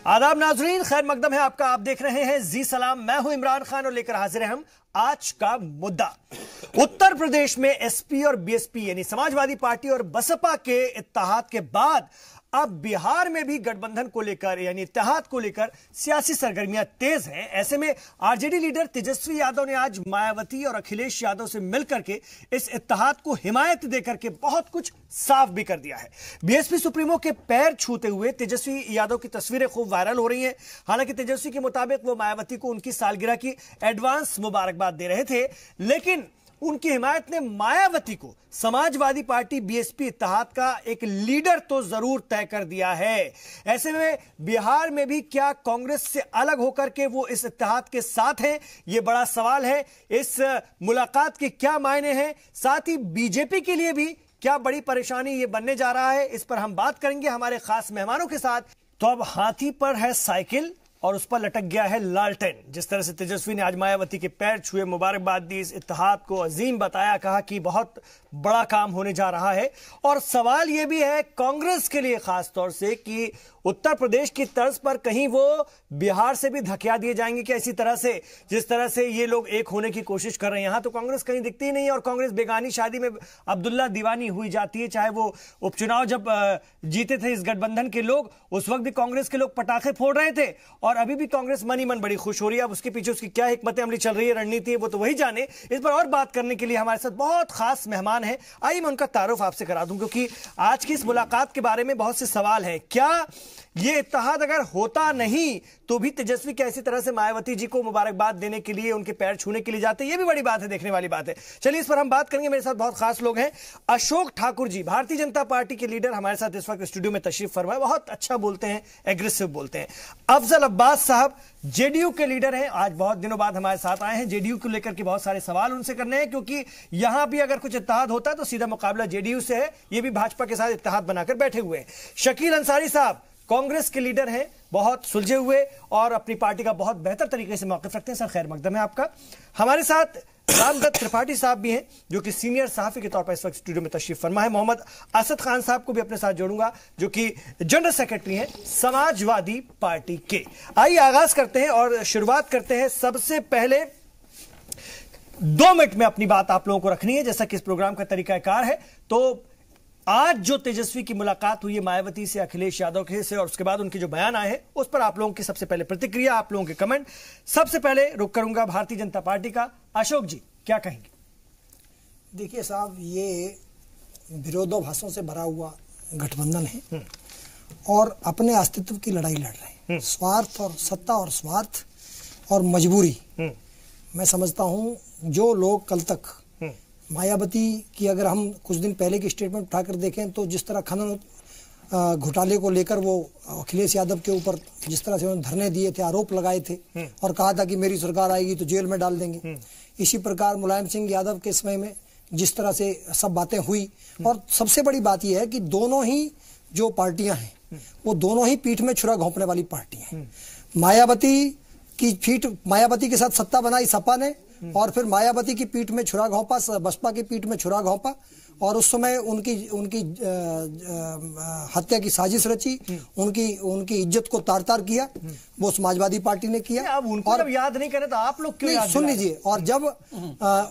आदाब नाजरीन, खैर मकदम है आपका। आप देख रहे हैं जी सलाम। मैं हूं इमरान खान और लेकर हाजिर हैं हम आज का मुद्दा। उत्तर प्रदेश में एसपी और बीएसपी यानी समाजवादी पार्टी और बसपा के इत्तेहाद के बाद अब बिहार में भी गठबंधन को लेकर यानी इत्तेहाद को लेकर सियासी सरगर्मियां तेज हैं। ऐसे में आरजेडी लीडर तेजस्वी यादव ने आज मायावती और अखिलेश यादव से मिलकर के इस इत्तेहाद को हिमायत देकर के बहुत कुछ साफ भी कर दिया है। बीएसपी सुप्रीमो के पैर छूते हुए तेजस्वी यादव की तस्वीरें खूब वायरल हो रही हैं। हालांकि तेजस्वी के मुताबिक वो मायावती को उनकी सालगिरह की एडवांस मुबारकबाद दे रहे थे, लेकिन उनकी हिमायत ने मायावती को समाजवादी पार्टी बीएसपी इत्तेहाद का एक लीडर तो जरूर तय कर दिया है। ऐसे में बिहार में भी क्या कांग्रेस से अलग होकर के वो इस इत्तेहाद के साथ हैं, ये बड़ा सवाल है। इस मुलाकात के क्या मायने हैं, साथ ही बीजेपी के लिए भी क्या बड़ी परेशानी ये बनने जा रहा है, इस पर हम बात करेंगे हमारे खास मेहमानों के साथ। तो अब हाथी पर है साइकिल और उस पर लटक गया है लालटेन। जिस तरह से तेजस्वी ने आज मायावती के पैर छुए, मुबारकबाद दी, इस इत्तेहाद को अजीम बताया, कहा कि बहुत बड़ा काम होने जा रहा है। और सवाल यह भी है कांग्रेस के लिए खास तौर से कि उत्तर प्रदेश की तर्ज पर कहीं वो बिहार से भी धकिया दिए जाएंगे कि इसी तरह से जिस तरह से ये लोग एक होने की कोशिश कर रहे हैं। यहां तो कांग्रेस कहीं दिखती ही नहीं है और कांग्रेस बेगानी शादी में अब्दुल्ला दीवानी हुई जाती है। चाहे वो उपचुनाव जब जीते थे इस गठबंधन के लोग, उस वक्त भी कांग्रेस के लोग पटाखे फोड़ रहे थे और अभी भी कांग्रेस मन ही मन बड़ी खुश हो रही है। अब उसके पीछे उसकी क्या हिकमत अमली चल रही है, रणनीति है, वो तो वही जाने। इस पर और बात करने के लिए हमारे साथ बहुत खास मेहमान है। आइए मैं उनका तारुफ आपसे करा दूं, क्योंकि आज की इस मुलाकात के बारे में बहुत से सवाल हैं। क्या ये इत्तेहाद अगर होता नहीं तो भी तेजस्वी कैसी तरह से मायावती जी को मुबारकबाद देने के लिए, उनके पैर छूने के लिए जाते, ये भी बड़ी बात है, देखने वाली बात है। चलिए इस पर हम बात करेंगे। मेरे साथ बहुत खास लोग हैं। अशोक ठाकुर जी, भारतीय जनता पार्टी के लीडर, हमारे साथ इस वक्त स्टूडियो में तशरीफ फरमाए। बहुत अच्छा बोलते हैं, एग्रेसिव बोलते हैं। अफजल अब्बास साहब जेडीयू के लीडर हैं, आज बहुत दिनों बाद हमारे साथ आए हैं। जेडीयू को लेकर के बहुत सारे सवाल उनसे करने हैं, क्योंकि यहां भी अगर कुछ इत्तेहाद होता है तो सीधा मुकाबला जेडीयू से है। ये भी भाजपा के साथ इत्तेहाद बनाकर बैठे हुए हैं। शकील अंसारी साहब कांग्रेस के लीडर हैं, बहुत सुलझे हुए और अपनी पार्टी का बहुत बेहतर तरीके से मौक़िफ़ रखते हैं। सर खैर मकदम है आपका। हमारे साथ रामदत्त त्रिपाठी साहब भी हैं, जो कि सीनियर सहाफ़ी के तौर पर इस वक्त स्टूडियो में तशरीफ फरमा है। मोहम्मद असद खान साहब को भी अपने साथ जोड़ूंगा, जो कि जनरल सेक्रेटरी हैं समाजवादी पार्टी के। आइए आगाज करते हैं और शुरुआत करते हैं। सबसे पहले 2 मिनट में अपनी बात आप लोगों को रखनी है, जैसा कि इस प्रोग्राम का तरीकाकार है। तो आज जो तेजस्वी की मुलाकात हुई है मायावती से, अखिलेश यादव के से, और उसके बाद उनके जो बयान आए हैं, उस पर आप लोगों की सबसे पहले प्रतिक्रिया, आप लोगों के कमेंट। सबसे पहले रुक करूंगा भारतीय जनता पार्टी का। अशोक जी क्या कहेंगे? देखिए साहब, ये विरोधाभासों से भरा हुआ गठबंधन है और अपने अस्तित्व की लड़ाई लड़ रहे हैं। स्वार्थ और सत्ता और स्वार्थ और मजबूरी। मैं समझता हूं जो लोग कल तक मायावती की, अगर हम कुछ दिन पहले की स्टेटमेंट उठाकर देखें तो जिस तरह खनन घोटाले को लेकर वो अखिलेश यादव के ऊपर जिस तरह से उन्होंने धरने दिए थे, आरोप लगाए थे और कहा था कि मेरी सरकार आएगी तो जेल में डाल देंगे। इसी प्रकार मुलायम सिंह यादव के समय में जिस तरह से सब बातें हुई। और सबसे बड़ी बात यह है कि दोनों ही जो पार्टियां हैं वो दोनों ही पीठ में छुरा घोंपने वाली पार्टियां हैं। मायावती के साथ सत्ता बनाई सपा ने और फिर मायावती की पीठ में छुरा घोंपा, बसपा की पीठ में छुरा घोंपा और उस समय उनकी हत्या की साजिश रची, उनकी इज्जत को तार तार किया। वो समाजवादी पार्टी ने किया। अब उनको जब याद नहीं करे तो आप लोग क्यों याद? सुन लीजिए। और जब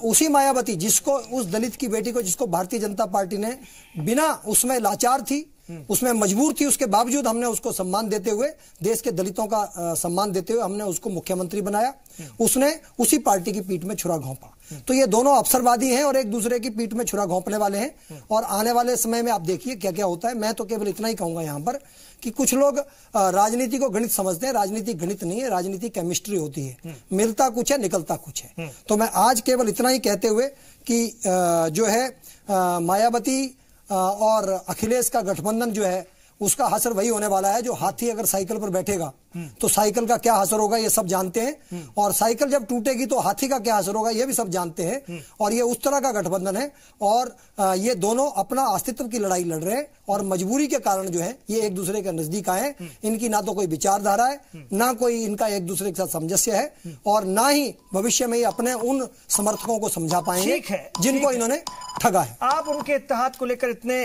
उसी मायावती, जिसको, उस दलित की बेटी को, जिसको भारतीय जनता पार्टी ने बिना, उसमें लाचार थी, उसमें मजबूर थी, उसके बावजूद हमने उसको सम्मान देते हुए, देश के दलितों का सम्मान देते हुए हमने उसको मुख्यमंत्री बनाया। उसने उसी पार्टी की पीठ में छुरा घोंपा। तो ये दोनों अवसरवादी हैं और एक दूसरे की पीठ में छुरा घोंपने वाले हैं। और आने वाले समय में आप देखिए क्या क्या होता है। मैं तो केवल इतना ही कहूंगा यहां पर कि कुछ लोग राजनीति को गणित समझते हैं। राजनीति गणित नहीं है, राजनीति केमिस्ट्री होती है। मिलता कुछ है, निकलता कुछ है। तो मैं आज केवल इतना ही कहते हुए कि जो है मायावती और अखिलेश का गठबंधन जो है उसका असर वही होने वाला है। जो हाथी अगर साइकिल पर बैठेगा तो साइकिल का क्या असर होगा ये सब जानते हैं, और साइकिल जब टूटेगी तो हाथी का क्या असर होगा ये भी सब जानते हैं। और ये उस तरह का गठबंधन है और ये दोनों अपना अस्तित्व की लड़ाई लड़ रहे हैं और मजबूरी के कारण जो है ये एक दूसरे के नजदीक आए। इनकी ना तो कोई विचारधारा है, ना कोई इनका एक दूसरे के साथ सामंजस्य है और ना ही भविष्य में ये अपने उन समर्थकों को समझा पाएंगे जिनको इन्होंने ठगा है। आप उनके इत्तेहाद को लेकर इतने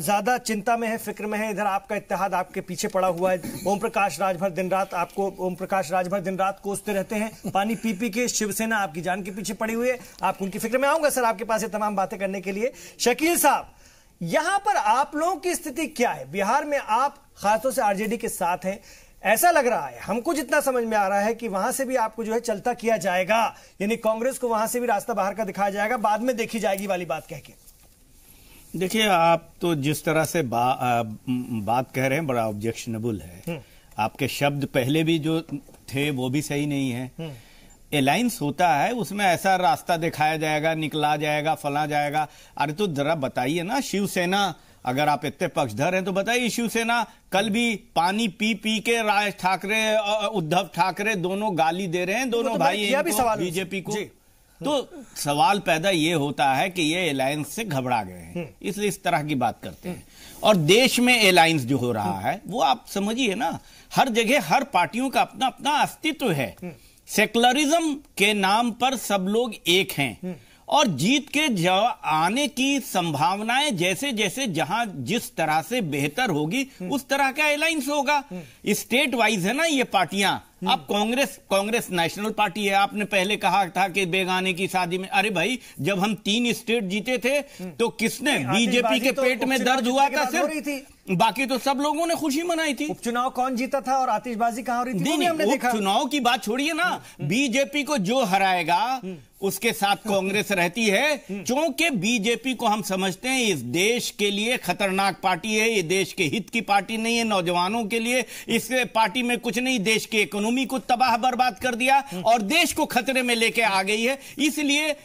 ज्यादा चिंता में है, फिक्र में है, इधर आपका इत्तेहाद आपके पीछे पड़ा हुआ है। ओम प्रकाश राजभर दिन रात आपको ओम प्रकाश राजभर दिन रात कोसते रहते हैं, पानी पी पी के शिवसेना आपकी जान के पीछे पड़ी हुई है, आप उनकी फिक्र में आऊंगा सर आपके पास ये तमाम बातें करने के लिए। शकील साहब, यहां पर आप लोगों की स्थिति क्या है? बिहार में आप खासतौर से आरजेडी के साथ हैं, ऐसा लग रहा है, हमको जितना समझ में आ रहा है कि वहां से भी आपको जो है चलता किया जाएगा, यानी कांग्रेस को वहां से भी रास्ता बाहर का दिखाया जाएगा, बाद में देखी जाएगी वाली बात कह के। देखिए, आप तो जिस तरह से बात कह रहे हैं बड़ा ऑब्जेक्शनेबल है। आपके शब्द पहले भी जो थे वो भी सही नहीं है। अलायंस होता है, उसमें ऐसा रास्ता दिखाया जाएगा, निकला जाएगा, फला जाएगा। अरे तो जरा बताइए ना, शिवसेना, अगर आप इतने पक्षधर हैं तो बताइए, शिवसेना कल भी पानी पी पी के राज ठाकरे, उद्धव ठाकरे दोनों गाली दे रहे हैं, दोनों भाई बीजेपी को। तो सवाल पैदा ये होता है कि ये अलायंस से घबरा गए हैं, इसलिए इस तरह की बात करते हैं। और देश में अलायंस जो हो रहा है वो आप समझिए ना, हर जगह हर पार्टियों का अपना अपना अस्तित्व है। सेकुलरिज्म के नाम पर सब लोग एक हैं, और जीत के आने की संभावनाएं जैसे जैसे जहां जिस तरह से बेहतर होगी उस तरह का अलायंस होगा। स्टेट वाइज है ना ये पार्टियां। अब कांग्रेस नेशनल पार्टी है। आपने पहले कहा था कि बेगाने की शादी में, अरे भाई जब हम 3 स्टेट जीते थे तो किसने, बीजेपी के पेट में दर्द हुआ था सिर्फ, बाकी तो सब लोगों ने खुशी मनाई थी। उपचुनाव कौन जीता था और आतिशबाजी कहां हो रही थी, नहीं, हमने देखा। चुनाव की बात छोड़िए ना, बीजेपी को जो हराएगा उसके साथ कांग्रेस रहती है, क्योंकि बीजेपी को हम समझते हैं इस देश के लिए खतरनाक पार्टी है। ये देश के हित की पार्टी नहीं है, नौजवानों के लिए इस पार्टी में कुछ नहीं, देश की इकोनॉमी को तबाह बर्बाद कर दिया और देश को खतरे में लेके आ गई है। इसलिए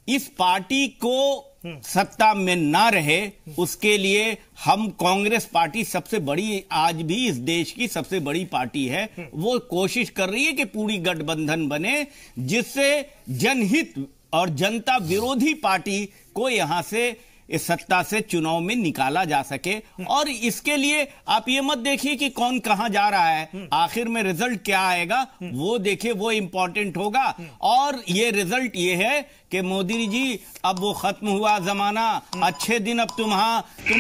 इस पार्टी को सत्ता में ना रहे, उसके लिए हम, कांग्रेस पार्टी सबसे बड़ी, आज भी इस देश की सबसे बड़ी पार्टी है, वो कोशिश कर रही है कि पूरी गठबंधन बने जिससे जनहित और जनता विरोधी पार्टी को यहां से इस सत्ता से चुनाव में निकाला जा सके। और इसके लिए आप ये मत देखिए कि कौन कहां जा रहा है, आखिर में रिजल्ट क्या आएगा वो देखिए, वो इंपॉर्टेंट होगा। और ये रिजल्ट ये है कि मोदी जी, अब वो खत्म हुआ जमाना, अच्छे दिन अब तुम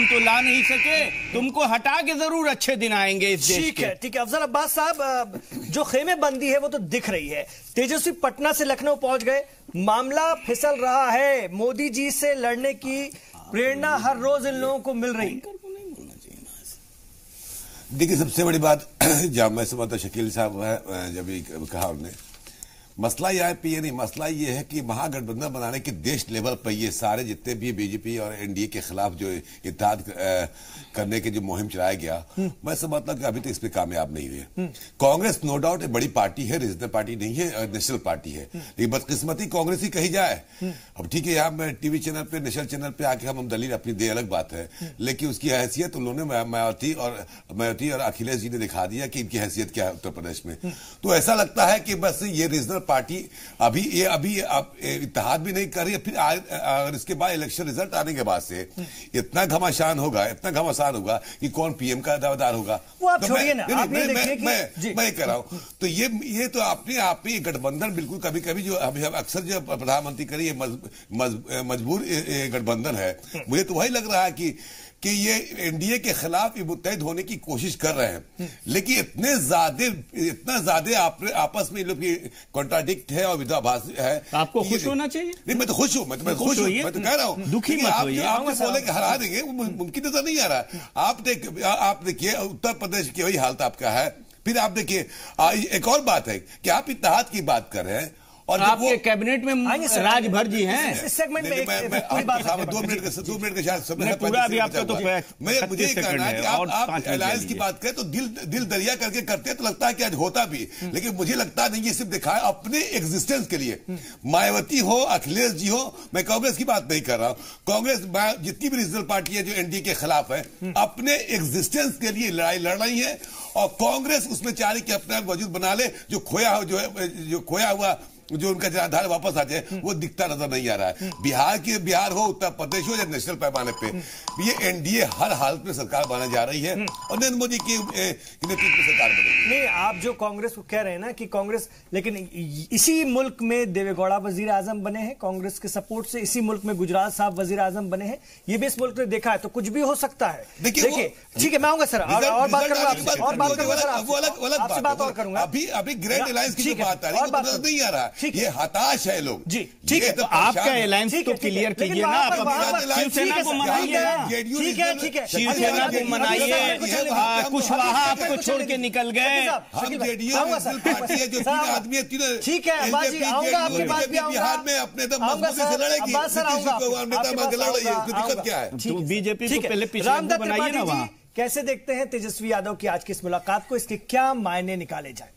तो ला नहीं सके, तुमको हटा के जरूर अच्छे दिन आएंगे इस देश के। ठीक है अफजल अब्बास साहब, जो खेमे बंदी है वो तो दिख रही है। तेजस्वी पटना से लखनऊ पहुंच गए, मामला फिसल रहा है, मोदी जी से लड़ने की प्रेरणा हर रोज इन लोगों को मिल रही। देखिए, सबसे बड़ी बात जब मैं समझता शकील साहब है, जब ये कहा उन्होंने, मसला यह है ये नहीं, मसला ये है कि महागठबंधन बनाने के देश लेवल पर ये सारे जितने भी बीजेपी और एनडीए के खिलाफ जो इत्तेहाद करने के जो मुहिम चलाया गया, मैं समझता हूं कि अभी तक इस पर कामयाब नहीं हुए। कांग्रेस नो डाउट एक बड़ी पार्टी है, रीजनल पार्टी नहीं है, नेशनल पार्टी है, लेकिन बदकिस्मती कांग्रेस ही कही जाए। अब ठीक है, यहाँ मैं टीवी चैनल पे, नेशनल चैनल पे आके हम दलील अपनी दे, अलग बात है, लेकिन उसकी हैसियत उन्होंने मायावती और अखिलेश जी ने दिखा दिया कि इनकी हैसियत क्या है उत्तर प्रदेश में। तो ऐसा लगता है कि बस ये रीजनल पार्टी अभी इत्तेहाद भी नहीं कर रही है, फिर अगर इसके बाद इलेक्शन रिजल्ट आने के बाद से इतना घमासान होगा कि कौन पीएम का दावेदार होगा। वो आप छोड़िए ना, मैं कह रहा हूं, तो ये तो अपने आप में गठबंधन बिल्कुल कभी कभी जो अक्सर जो प्रधानमंत्री करी मजबूर गठबंधन है, मुझे तो वही लग रहा है कि ये एनडीए के खिलाफ मुत्तहिद होने की कोशिश कर रहे हैं, लेकिन इतना ज्यादा आपस में लोग कॉन्ट्राडिक्ट है और विरोधाभास है। आपको खुश होना चाहिए। नहीं, मैं तो खुश हूं, मैं तो कह रहा हूं, दुखी मत होइए। आप बोले कि हरा देंगे, मुमकिन नजर नहीं आ रहा। आप देखिए उत्तर प्रदेश की वही हालत आपका है। फिर आप देखिए, एक और बात है कि आप इत्तेहाद की बात कर रहे हैं और आपके कैबिनेट में राजभर जी हैं। इस सेगमेंट में पूरी बात 2 मिनट का शायद समय पूरा भी आपका तो मुझे कहना है कि आप अलायंस की बात करें तो दिल दरिया करके करते हैं तो लगता है कि आज होता भी, लेकिन मुझे लगता नहीं, ये सिर्फ दिखाया अपने एग्जिस्टेंस के लिए। मायावती हो, अखिलेश जी हो, मैं कांग्रेस की बात नहीं कर रहा हूं, कांग्रेस जितनी भी रीजनल पार्टी है जो एनडीए के खिलाफ है, अपने एग्जिस्टेंस के लिए लड़ाई लड़ रही है, और कांग्रेस उसमें चाह रही कि अपना वजूद बना ले, जो खोया हुआ जो उनका जनाधार वापस आ जाए वो दिखता नजर नहीं आ रहा है। बिहार हो, उत्तर प्रदेश हो या नेशनल पैमाने पे, ये एनडीए हर हालत में सरकार बनाने जा रही है और नरेंद्र मोदी की नेतृत्व में सरकार बनेगी। नहीं, आप जो कांग्रेस को कह रहे हैं ना कि कांग्रेस, लेकिन इसी मुल्क में देवेगौड़ा वजीर आजम बने हैं कांग्रेस के सपोर्ट से, इसी मुल्क में गुजरात साहब वजीर आजम बने हैं, ये भी इस मुल्क ने देखा है, तो कुछ भी हो सकता है। देखिए ठीक है, मैं आऊंगा सर, और बात करूंगा आपसे, और बात करूंगा सर, आपसे बात और करूंगा। अभी ग्रैंड अलायंस की बात आ रही है, नजर नहीं आ रहा है, ये हताश है लोग जी। ठीक है, तो आपका अलायंस तो क्लियर कीजिए ना, शिवसेना को मनाइए, ठीक है, शिवसेना को मनाइए, कुशवाहा आपको छोड़ के निकल गए। हम जेडीयू पार्टी है जो 3 आदमी है, 3 ठीक है, बाजी आऊंगा, आपके पास भी आऊंगा, बिहार में अपने दम मजबूती से लड़ेगी, नेता मांग लड़ रही है, उसकी दिक्कत क्या है? तो बीजेपी को पहले पीछे बनाइए ना। वहां कैसे देखते हैं तेजस्वी यादव की आज की इस मुलाकात को, इसके क्या मायने निकाले जाए?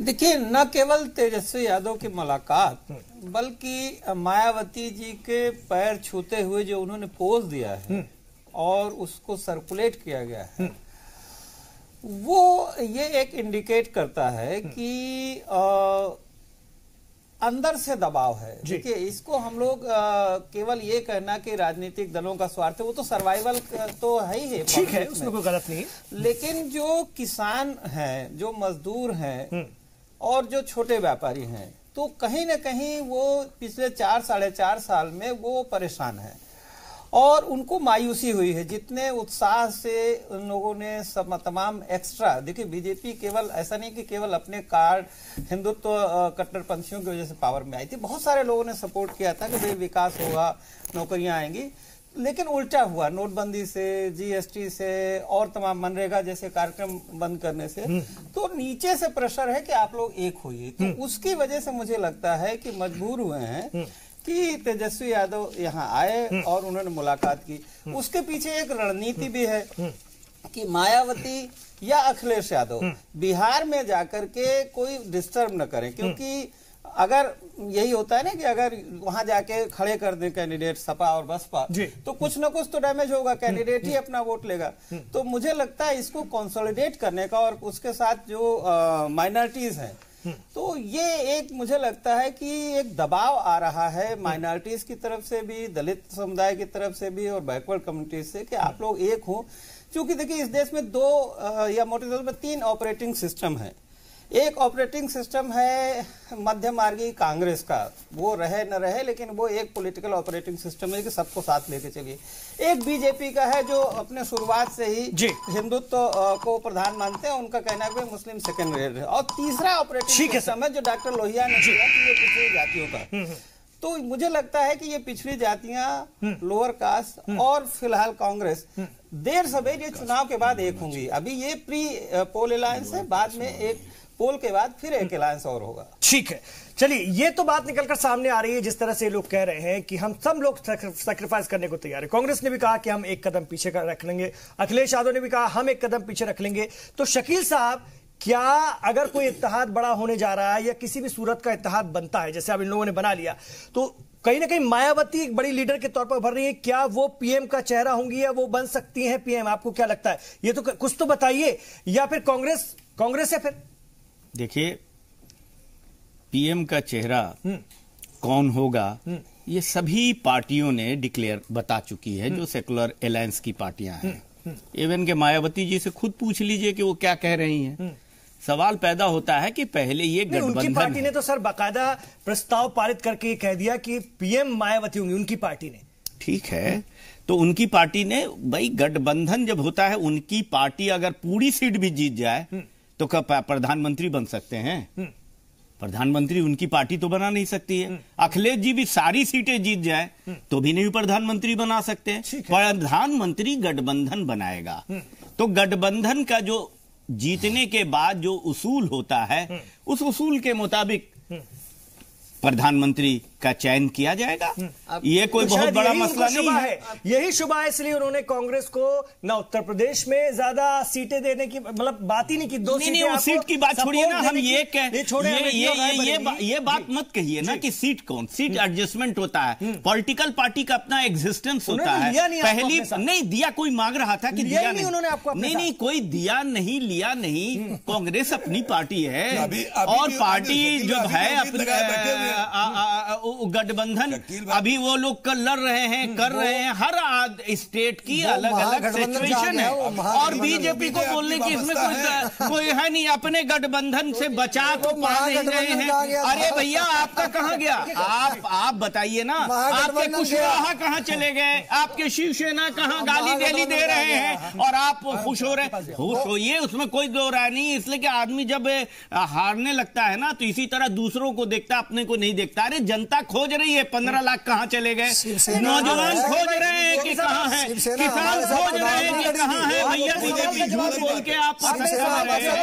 देखिए, न केवल तेजस्वी यादव की मुलाकात बल्कि मायावती जी के पैर छूते हुए जो उन्होंने पोज दिया है और उसको सर्कुलेट किया गया है, वो ये एक इंडिकेट करता है कि अंदर से दबाव है। देखिए, इसको हम लोग केवल ये कहना कि राजनीतिक दलों का स्वार्थ है, वो तो सर्वाइवल तो है ही है, ठीक है, उसमें कोई गलत नहीं। लेकिन जो किसान हैं, जो मजदूर हैं और जो छोटे व्यापारी हैं, तो कहीं ना कहीं वो पिछले 4-4.5 साल में वो परेशान है और उनको मायूसी हुई है। जितने उत्साह से उन लोगों ने सब तमाम एक्स्ट्रा, देखिए बीजेपी केवल ऐसा नहीं कि केवल अपने कार्ड हिंदुत्व कट्टरपंथियों की वजह से पावर में आई थी, बहुत सारे लोगों ने सपोर्ट किया था कि भाई विकास होगा, नौकरियां आएंगी, लेकिन उल्टा हुआ। नोटबंदी से, जीएसटी से और तमाम मनरेगा जैसे कार्यक्रम बंद करने से, तो नीचे से प्रेशर है कि आप लोग एक होइए। तो उसकी वजह से मुझे लगता है कि मजबूर हुए हैं कि तेजस्वी यादव यहाँ आए और उन्होंने मुलाकात की। उसके पीछे एक रणनीति भी है कि मायावती या अखिलेश यादव बिहार में जाकर के कोई डिस्टर्ब न करें, क्योंकि अगर यही होता है ना कि अगर वहां जाके खड़े कर दें कैंडिडेट सपा और बसपा, तो कुछ ना कुछ तो डैमेज होगा, कैंडिडेट ही अपना वोट लेगा। तो मुझे लगता है इसको कंसोलिडेट करने का और उसके साथ जो माइनॉरिटीज हैं, तो ये एक मुझे लगता है कि एक दबाव आ रहा है माइनॉरिटीज की तरफ से भी, दलित समुदाय की तरफ से भी और बैकवर्ड कम्युनिटीज से कि आप लोग एक हो। क्योंकि देखिए, इस देश में 2 या मोटे तौर पर 3 ऑपरेटिंग सिस्टम है। एक ऑपरेटिंग सिस्टम है मध्य मार्गी कांग्रेस का, वो रहे न रहे, लेकिन वो एक पॉलिटिकल ऑपरेटिंग सिस्टम है कि सबको साथ लेके चलिए। एक बीजेपी का है जो अपने शुरुआत से ही हिंदुत्व को प्रधान मानते हैं, उनका कहना है कि मुस्लिम सेकेंड रेट है। और तीसरा ऑपरेटिंग सिस्टम है जो डॉक्टर लोहिया ने किया कि ये पिछड़ी जातियों का। तो मुझे लगता है कि ये पिछड़ी जातियां, लोअर कास्ट और फिलहाल कांग्रेस देर सवेर ये चुनाव के बाद एक होंगी। अभी ये प्री पोल अलायंस है, बाद में एक पोल के बाद फिर एक अलायंस और होगा। ठीक है, चलिए, ये तो बात निकलकर सामने आ रही है जिस तरह से लोग कह रहे हैं कि हम सब लोग सैक्रिफाइस करने को तैयार है। कांग्रेस ने भी कहा कि हम एक कदम पीछे रख लेंगे, अखिलेश यादव ने भी कहा हम एक कदम पीछे रख लेंगे। तो शकील साहब, क्या अगर कोई इत्तेहाद बड़ा होने जा रहा है या किसी भी सूरत का इत्तेहाद बनता है, जैसे अब इन लोगों ने बना लिया, तो कहीं ना कहीं मायावती एक बड़ी लीडर के तौर पर उभर रही है, क्या वो पीएम का चेहरा होंगी या वो बन सकती हैं पीएम? आपको क्या लगता है? ये तो कुछ तो बताइए, या फिर कांग्रेस है? फिर देखिए, पीएम का चेहरा कौन होगा ये सभी पार्टियों ने डिक्लेयर बता चुकी है, जो सेकुलर अलायंस की पार्टियां हैं। इवन के मायावती जी से खुद पूछ लीजिए कि वो क्या कह रही हैं। सवाल पैदा होता है कि पहले ये गठबंधन, उनकी पार्टी ने तो सर बाकायदा प्रस्ताव पारित करके कह दिया कि पीएम मायावती होंगी, उनकी पार्टी ने। ठीक है, तो उनकी पार्टी ने, भाई गठबंधन जब होता है, उनकी पार्टी अगर पूरी सीट भी जीत जाए तो क्या प्रधानमंत्री बन सकते हैं? प्रधानमंत्री उनकी पार्टी तो बना नहीं सकती है। अखिलेश जी भी सारी सीटें जीत जाए तो भी नहीं प्रधानमंत्री बना सकते हैं। प्रधानमंत्री गठबंधन बनाएगा। तो गठबंधन का जो जीतने के बाद जो उसूल होता है, उस उसूल के मुताबिक प्रधानमंत्री का चयन किया जाएगा। ये कोई तो बहुत शायद बड़ा यही मसला उनको नहीं शुबा है। यही शुबा है, इसलिए उन्होंने कांग्रेस को ना उत्तर प्रदेश में ज्यादा सीटें देने की मतलब बात ही नहीं की। दो नहीं, वो सीट की बात छोड़िए ना, हम ये बात मत कहिए ना कि सीट कौन, सीट एडजस्टमेंट होता है, पॉलिटिकल पार्टी का अपना एग्जिस्टेंस होता है। पहली नहीं दिया, कोई मांग रहा था कि दिया नहीं, उन्होंने आपको नहीं कोई दिया नहीं, लिया नहीं। कांग्रेस अपनी पार्टी है और पार्टी जो है अपने गठबंधन, अभी वो लोग लड़ रहे हैं, कर रहे हैं। हर स्टेट की अलग अलग सिचुएशन है और बीजेपी को बोलने की इसमें कोई है नहीं। अपने गठबंधन से बचा तो पा नहीं रहे हैं। अरे भैया आपका कहां गया? आप बताइए ना, आपके कुशवाहा कहां चले गए? आपके शिवसेना कहां गाली डेली दे रहे हैं और आप खुश हो रहे हैं? खुश होइए, उसमें कोई दो राय नहीं। इसलिए कि आदमी जब हारने लगता है ना तो इसी तरह दूसरों को देखता, अपने को नहीं देखता। अरे जनता खोज रही है 15 लाख कहां चले गए, नौजवान खोज रहे हैं कि कहां है, किसान खोज रहे हैं कि कहां है। भैया बीजेपी झूठ बोल के आप पसंद कर रहे हैं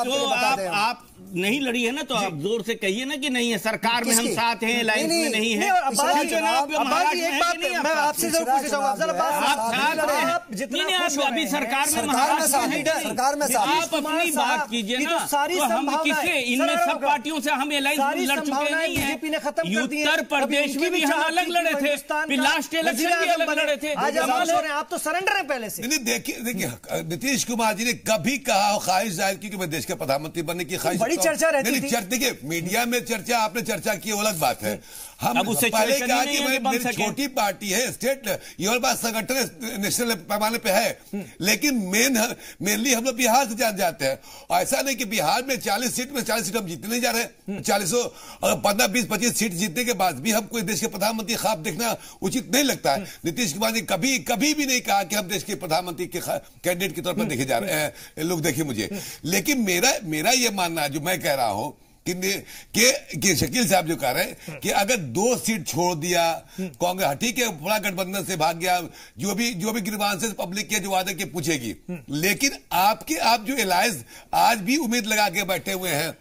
तो आप नहीं लड़ी है ना, तो आप जोर से कहिए ना कि नहीं है, सरकार में हम साथ हैं, लाइन में नहीं है। अभी सरकार में आप अपनी बात कीजिए ना, तो हम किसे इनमें सब पार्टियों से हम अलायंस लड़ चुके नहीं है। उत्तर प्रदेश में भी हम अलग लड़े थे, फिर लास्ट इलेक्शन भी अलग लड़े थे। आप तो सरेंडर है पहले से। देखिए नीतीश कुमार जी ने कभी कहा ख्वाहिश जाहिर की कि मैं देश का प्रधानमंत्री बनने की ख्वाहिश, बड़ी चर्चा रहती थी। देखिए मीडिया में चर्चा, आपने चर्चा की, अलग बात है। हम अब उससे पहले कहा कि मेरी छोटी पार्टी है, स्टेट ये और बात संगठन नेशनल पैमाने पे है, लेकिन मेनली हम लोग बिहार से जान जाते हैं। और ऐसा नहीं कि बिहार में 40 सीट में 40 सीट हम जीतने नहीं जा रहे। 40 और 15, 20, 25 सीट जीतने के बाद भी हम कोई देश के प्रधानमंत्री ख्वाब देखना उचित नहीं लगता है। नीतीश कुमार ने कभी भी नहीं कहा कि हम देश के प्रधानमंत्री के कैंडिडेट के तौर पर देखे जा रहे हैं, लोग देखे मुझे। लेकिन मेरा ये मानना जो मैं कह रहा हूं कि शकील साहब जो कह रहे हैं कि अगर 2 सीट छोड़ दिया कांग्रेस, ठीक है पूरा गठबंधन से भाग गया, जो भी गिरबान से पब्लिक के जो वादे के पूछेगी, लेकिन आप जो अलायंस आज भी उम्मीद लगा के बैठे हुए हैं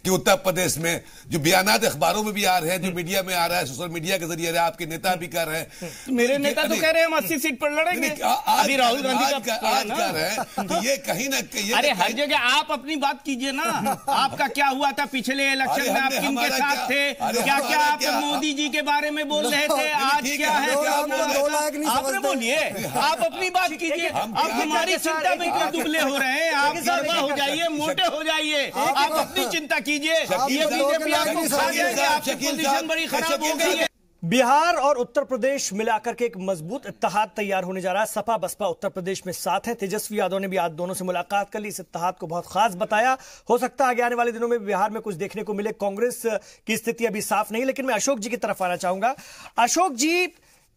कि उत्तर प्रदेश में जो बयानात अखबारों में भी आ रहे हैं, जो मीडिया में आ रहा है, सोशल मीडिया के जरिए आपके नेता भी कर रहे हैं, मेरे नेता तो कह रहे हैं हम 80 सीट पर लड़ेंगे। अभी राहुल गांधी का आज कर रहे हैं, तो ये कहीं ना कहीं, अरे हर जगह आप अपनी बात कीजिए ना। आपका क्या हुआ था पिछले इलेक्शन में, आप किनके साथ थे, क्या आप मोदी जी के बारे में बोल रहे थे, आज क्या है, आपने बोलिए, आप अपनी बात कीजिए। आप हमारी चिंता में क्यों दुबले हो रहे हैं? आप गड़बड़ हो जाइए, मोटे हो जाइए, आप अपनी चिंता कीजिए। ये बीजेपी आपको खा जाएगी, आपकी पोजीशन बड़ी खराब हो गई है। बिहार और उत्तर प्रदेश मिलाकर के एक मजबूत इत्तेहाद तैयार होने जा रहा है। सपा बसपा उत्तर प्रदेश में साथ है। तेजस्वी यादव ने भी आज दोनों से मुलाकात कर ली, इस इत्तेहाद को बहुत खास बताया। हो सकता है आगे आने वाले दिनों में बिहार में कुछ देखने को मिले। कांग्रेस की स्थिति अभी साफ नहीं, लेकिन मैं अशोक जी की तरफ आना चाहूंगा। अशोक जी,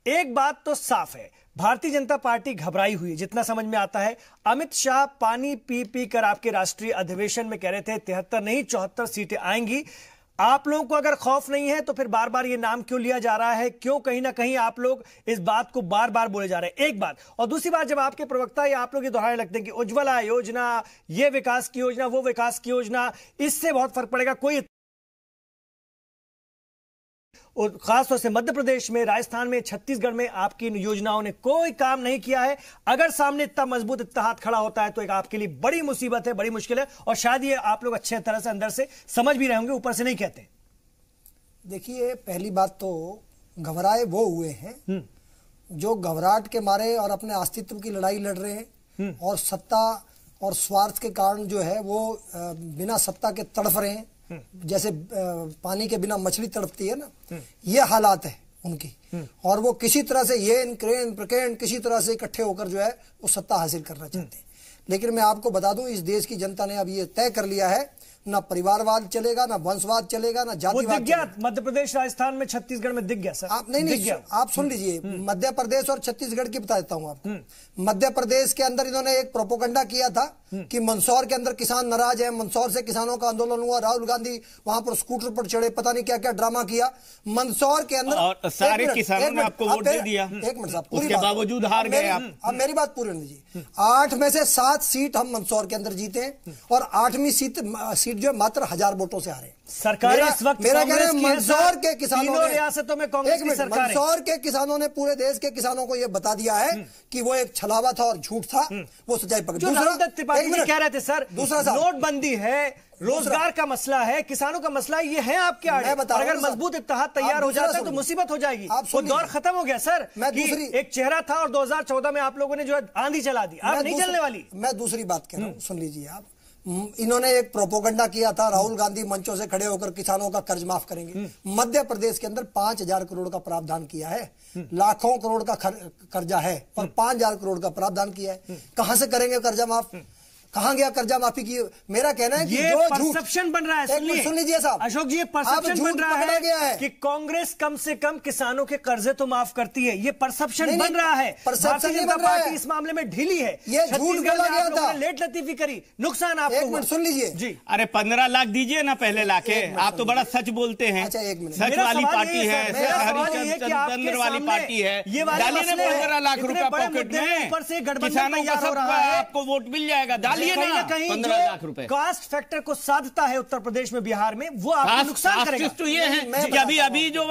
एक बात तो साफ है, भारतीय जनता पार्टी घबराई हुई है, जितना समझ में आता है। अमित शाह पानी पी पी कर आपके राष्ट्रीय अधिवेशन में कह रहे थे 73 नहीं 74 सीटें आएंगी। आप लोगों को अगर खौफ नहीं है तो फिर बार बार ये नाम क्यों लिया जा रहा है? क्यों कहीं ना कहीं आप लोग इस बात को बार बार बोले जा रहे हैं? एक बात। और दूसरी बात, जब आपके प्रवक्ता या आप लोग ये दोहराने लगते हैं कि उज्ज्वला योजना, ये विकास की योजना, वो विकास की योजना, इससे बहुत फर्क पड़ेगा, कोई और खासतौर से मध्य प्रदेश में, राजस्थान में, छत्तीसगढ़ में आपकी इन योजनाओं ने कोई काम नहीं किया है। अगर सामने इतना मजबूत इत्तेहाद खड़ा होता है तो एक आपके लिए बड़ी मुसीबत है, बड़ी मुश्किल है, और शायद ये आप लोग अच्छे तरह से अंदर से समझ भी रहे होंगे, ऊपर से नहीं कहते। देखिए, पहली बात तो घबराए वो हुए हैं जो घबराहट के मारे और अपने अस्तित्व की लड़ाई लड़ रहे हैं और सत्ता और स्वार्थ के कारण जो है वो बिना सत्ता के तड़फ रहे हैं, जैसे पानी के बिना मछली तड़पती है ना, ये हालात है उनकी। और वो किसी तरह से येन क्रेन प्रकेंड किसी तरह से इकट्ठे होकर जो है वो सत्ता हासिल करना चाहते हैं। लेकिन मैं आपको बता दूं, इस देश की जनता ने अब ये तय कर लिया है, ना परिवारवाद चलेगा, ना वंशवाद चलेगा, ना जातिवाद चलेगा। मध्य प्रदेश, राजस्थान में, छत्तीसगढ़ में दिख गया सर। आप नहीं, आप सुन लीजिए, मध्य प्रदेश और छत्तीसगढ़ की बता देता हूं आपको। मध्य प्रदेश के अंदर इन्होंने एक प्रोपोगंडा किया था कि मंदसौर के अंदर किसान नाराज है, मंदसौर से किसानों का आंदोलन हुआ, राहुल गांधी वहां पर स्कूटर पर चढ़े, पता नहीं क्या क्या ड्रामा किया मंदसौर के अंदर, और सारे किसानों ने आपको वोट दे दिया। एक मिनट साहब, उसके बावजूद हार गए आप। अब मेरी बात पूरी लीजिए। 8 में से 7 सीट हम मंदसौर के अंदर जीते हैं और 8वीं सीट सीट जो है मात्र 1000 वोटों से हारे। सरकार इस वक्त मेरा कहना है कांग्रेस की है, मंदसौर के किसानों तीनों ने, रियासतों में कांग्रेस की सरकार है। मंदसौर के किसानों ने पूरे देश के किसानों को यह बता दिया है कि वो एक छलावा था और झूठ था, वो सच्चाई पकड़। जो राहुल दत्त त्रिपाठी जी कह रहे थे सर, दूसरा नोटबंदी है, रोजगार का मसला है, किसानों का मसला है, ये है आपके आड़े। अगर मजबूत इत्तेहाद तैयार हो जाता है तो मुसीबत हो जाएगी। वो दौर खत्म हो गया सर, एक चेहरा था और 2014 में आप लोगों ने जो आंधी चला दी, आप नहीं चलने वाली। मैं दूसरी बात कह रहा हूं, सुन लीजिए आप। इन्होंने एक प्रोपोगंडा किया था, राहुल गांधी मंचों से खड़े होकर किसानों का कर्ज माफ करेंगे। मध्य प्रदेश के अंदर 5000 करोड़ का प्रावधान किया है, लाखों करोड़ का कर्जा है और 5000 करोड़ का प्रावधान किया है। कहां से करेंगे कर्जा माफ? कहां गया कर्जा माफी की? मेरा कहना है कि ये जो परसेप्शन बन रहा है, सुन लीजिए साहब अशोक जी, ये परसेप्शन बन रहा है कि कांग्रेस कम से कम किसानों के कर्जे तो माफ करती है। ये परसेप्शन बन रहा है। परसेप्शन भारतीय जनता पार्टी इस मामले में ढीली है। ये झूठ बोला गया था, लेट लतीफी करी, नुकसान आपको हुआ। सुन लीजिए जी। अरे 15 लाख दीजिए ना पहले लाके, आप तो बड़ा सच बोलते हैं। अच्छा, एक मिनट, सच वाली पार्टी है, हरिचंद्र वाली पार्टी है, डालिए ना 15 लाख रुपया पॉकेट में, किसानों का सब आपको वोट मिल जाएगा, डालिए ना 15 लाख रुपए। कास्ट फैक्टर को साधता है उत्तर प्रदेश में, बिहार में, वो आपको नुकसान करेगा। तो ये है कि अभी जो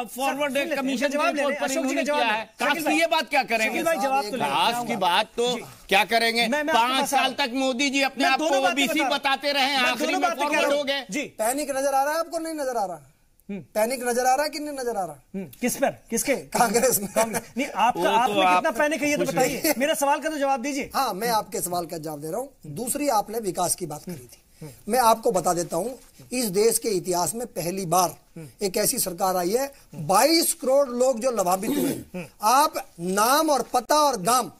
फॉरवर्ड कमीशन जवाब किया है, कास्ट की ये बात क्या करेंगे? कास्ट की बात तो क्या करेंगे? 5 साल तक मोदी जी अपने आप को ओबीसी बताते रहे, आखिरी में फॉरवर्ड हो गए। जी, पैनिक नजर आ रहा है आपको? नहीं नजर आ रहा? पैनिक नजर आ रहा है कि नहीं नजर आ रहा? किस पर? किसके? कांग्रेस में। नहीं, आपका आप में कितना पैनिक है ये तो बताइए। मेरा सवाल का तो जवाब दीजिए। हाँ, मैं आपके सवाल का जवाब दे रहा हूँ। दूसरी, आपने विकास की बात करी थी, मैं आपको बता देता हूँ, इस देश के इतिहास में पहली बार एक ऐसी सरकार आई है, 22 करोड़ लोग जो लाभान्वित हुए। आप नाम और पता और गांव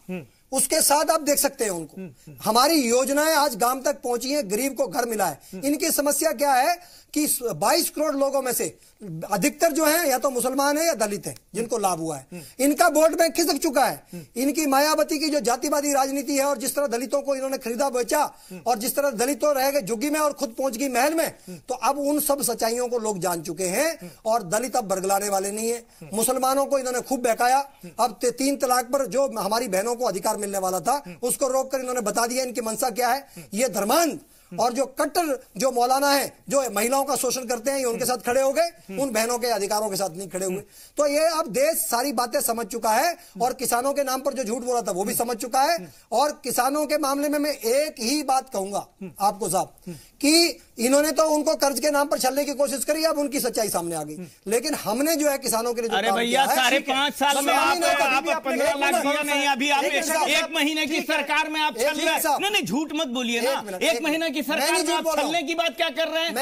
उसके साथ आप देख सकते हैं उनको। हमारी योजनाएं आज गांव तक पहुंची हैं, गरीब को घर मिला है। इनकी समस्या क्या है कि 22 करोड़ लोगों में से अधिकतर जो हैं या तो मुसलमान हैं या दलित हैं जिनको लाभ हुआ है। इनका वोट बैंक खिसक चुका है। इनकी मायावती की जो जातिवादी राजनीति है और जिस तरह दलितों को इन्होंने खरीदा बेचा और जिस तरह दलितों रह गए झुग्गी में और खुद पहुंच गई महल में, तो अब उन सब सच्चाइयों को लोग जान चुके हैं और दलित अब बरगलाने वाले नहीं है। मुसलमानों को इन्होंने खूब बहकाया। अब 3 तलाक पर जो हमारी बहनों को अधिकार मिलने वाला था उसको रोककर इन्होंने बता दिया इनकी मंशा क्या है। ये धर्मांध और जो कट्टर जो मौलाना है जो महिलाओं का शोषण करते हैं, ये उनके साथ खड़े हो गए, उन बहनों के अधिकारों के साथ नहीं खड़े हुए। तो ये अब देश सारी बातें समझ चुका है और किसानों के नाम पर जो झूठ बोला था वो भी समझ चुका है। और किसानों के मामले में मैं एक ही बात कहूंगा आपको साहब कि इन्होंने तो उनको कर्ज के नाम पर छलने की कोशिश करी, अब उनकी सच्चाई सामने आ गई। लेकिन हमने जो है किसानों के लिए अरे भैया 5.5 साल में आप 15 लाख दिया नहीं, अभी आप 1 महीने की सरकार में आप छल रहे हैं। नहीं, झूठ मत बोलिए ना। 1 महीने की सरकार में आप छलने की बात क्या कर रहे हैं?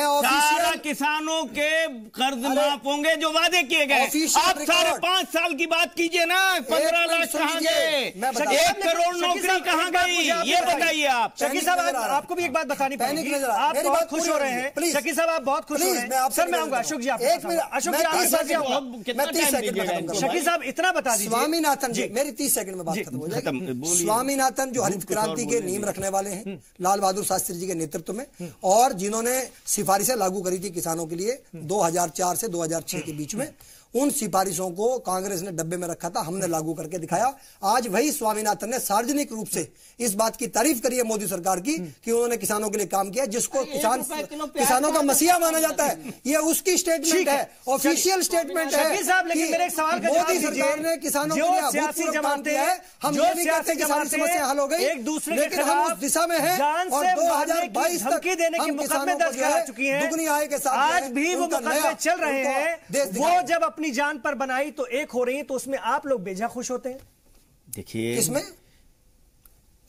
सारा किसानों के कर्ज माफ होंगे जो वादे किए गए। आप 5.5 साल की बात कीजिए ना। 15 लाख कहाँ गए? 1 करोड़ नौकरी कहाँ गई? ये बताइए आप। शकील साहब, आपको भी एक बात बतानी पड़ेगी। आप बहुत खुश हो रहे हैं शकील साहब, आप बहुत खुश हो रहे हैं। सर मैं आऊंगा अशोक जी, अशोक जी आपके पास मैं 30 सेकंड में खत्म करूंगा। शकील साहब इतना बता दीजिए। स्वामीनाथन जी, मेरी 30 सेकंड में बात खत्म हो जाएगी। स्वामीनाथन जो हरित क्रांति के नींव रखने वाले हैं लाल बहादुर शास्त्री जी के नेतृत्व में, और जिन्होंने सिफारिशें लागू करी थी किसानों के लिए 2004 से 2006 के बीच में, उन सिफारिशों को कांग्रेस ने डब्बे में रखा था, हमने लागू करके दिखाया। आज वही स्वामीनाथन ने सार्वजनिक रूप से इस बात की तारीफ करी है मोदी सरकार की कि उन्होंने किसानों के लिए काम किया, जिसको किसानों का मसीहा माना जाता है। ये उसकी स्टेटमेंट है, ऑफिशियल स्टेटमेंट है। लेकिन मेरे सवाल का जवाब मोदी सरकार ने किसानों के लिए अभूतपूर्व काम किया है। हम ये नहीं कहते किसानी समस्या हल हो गई, एक दूसरे लेकिन हम उस दिशा में हैं और 2022 तक हम किसानों को जो है दुगनी आय के साथ आज भी वो मुकदमे चल रहे हैं। वो जब अपनी जान पर बनाई तो एक हो रही है, तो उसमें आप लोग बेजा खुश होते हैं। देखिए इसमें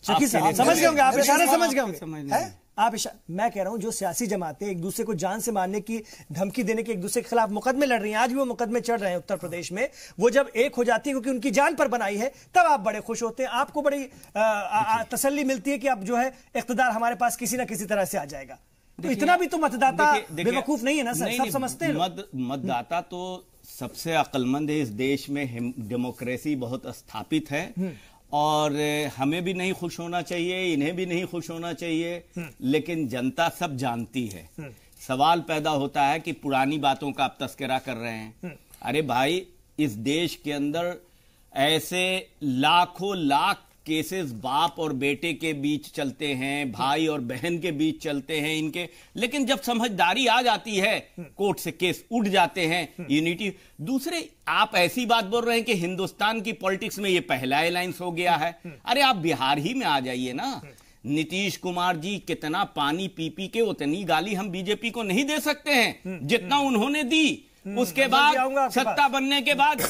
शकील साहब समझ गए होंगे, आप इशारा समझ गए होंगे। आप मैं कह रहा हूं जो सियासी जमातें एक दूसरे को जान से मारने की धमकी देने के एक दूसरे के खिलाफ मुकदमे लड़ रही हैं, आज भी वो मुकदमे चल रहे हैं उत्तर प्रदेश में, वो जब एक हो जाती है क्योंकि उनकी जान पर बनाई है, तब आप बड़े खुश होते हैं। आपको बड़ी तसल्ली मिलती है कि अब जो है इख्तिदार हमारे पास किसी ना किसी तरह से आ जाएगा। तो इतना भी तो मतदाता बेवकूफ नहीं है ना सर, सब समझते हैं। मतदाता तो सबसे अक्लमंद है इस देश में, डेमोक्रेसी बहुत स्थापित है और हमें भी नहीं खुश होना चाहिए, इन्हें भी नहीं खुश होना चाहिए, लेकिन जनता सब जानती है। सवाल पैदा होता है कि पुरानी बातों का आप तस्करा कर रहे हैं। अरे भाई, इस देश के अंदर ऐसे लाखों लाख केसेस बाप और बेटे के बीच चलते हैं, भाई और बहन के बीच चलते हैं इनके, लेकिन जब समझदारी आ जाती है कोर्ट से केस उठ जाते हैं, यूनिटी। दूसरे, आप ऐसी बात बोल रहे हैं कि हिंदुस्तान की पॉलिटिक्स में ये पहला अलायंस हो गया है। अरे आप बिहार ही में आ जाइए ना। नीतीश कुमार जी कितना पानी पी पी के उतनी गाली हम बीजेपी को नहीं दे सकते हैं जितना उन्होंने दी। उसके बाद सत्ता बनने के बाद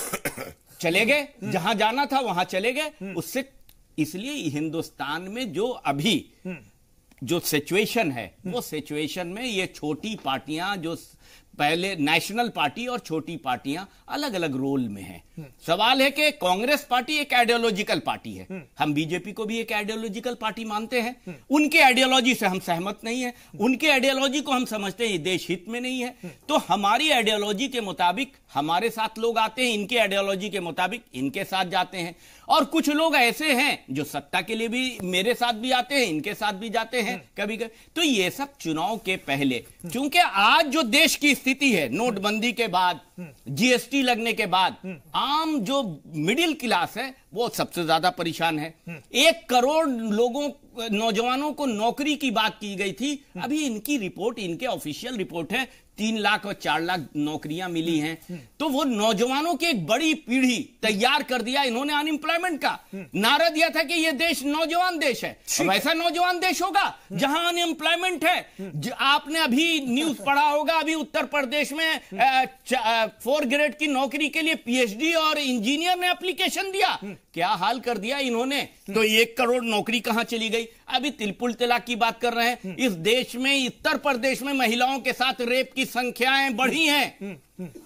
चले गए, जहां जाना था वहां चले गए। उससे इसलिए हिंदुस्तान में जो अभी जो सिचुएशन है, वो सिचुएशन में ये छोटी पार्टियां, जो पहले नेशनल पार्टी और छोटी पार्टियां अलग अलग रोल में हैं। सवाल है कि कांग्रेस पार्टी एक आइडियोलॉजिकल पार्टी है, हम बीजेपी को भी एक आइडियोलॉजिकल पार्टी मानते हैं। उनके आइडियोलॉजी से हम सहमत नहीं है, उनके आइडियोलॉजी को हम समझते हैं देश हित में नहीं है। तो हमारी आइडियोलॉजी के मुताबिक हमारे साथ लोग आते हैं, इनके आइडियोलॉजी के मुताबिक इनके साथ जाते हैं। और कुछ लोग ऐसे हैं जो सत्ता के लिए भी मेरे साथ भी आते हैं, इनके साथ भी जाते हैं कभी कभी। तो ये सब चुनाव के पहले, क्योंकि आज जो देश की स्थिति है, नोटबंदी के बाद, जीएसटी लगने के बाद, आम जो मिडिल क्लास है वो सबसे ज्यादा परेशान है। 1 करोड़ लोगों, नौजवानों को नौकरी की बात की गई थी। अभी इनकी रिपोर्ट, इनके ऑफिशियल रिपोर्ट है 3 लाख और 4 लाख नौकरियां मिली हैं। तो वो नौजवानों की एक बड़ी पीढ़ी तैयार कर दिया इन्होंने अनएम्प्लॉयमेंट का। नारा दिया था कि ये देश नौजवान देश है। वैसा नौजवान देश होगा जहां अनएम्प्लॉयमेंट है। आपने अभी न्यूज पढ़ा होगा, अभी उत्तर प्रदेश में 4 ग्रेड की नौकरी के लिए पीएचडी और इंजीनियर ने एप्लीकेशन दिया। क्या हाल कर दिया इन्होंने। तो 1 करोड़ नौकरी कहां चली गई। अभी तिलपुल तलाक की बात कर रहे हैं। इस देश में, उत्तर प्रदेश में महिलाओं के साथ रेप की संख्याएं बढ़ी हैं।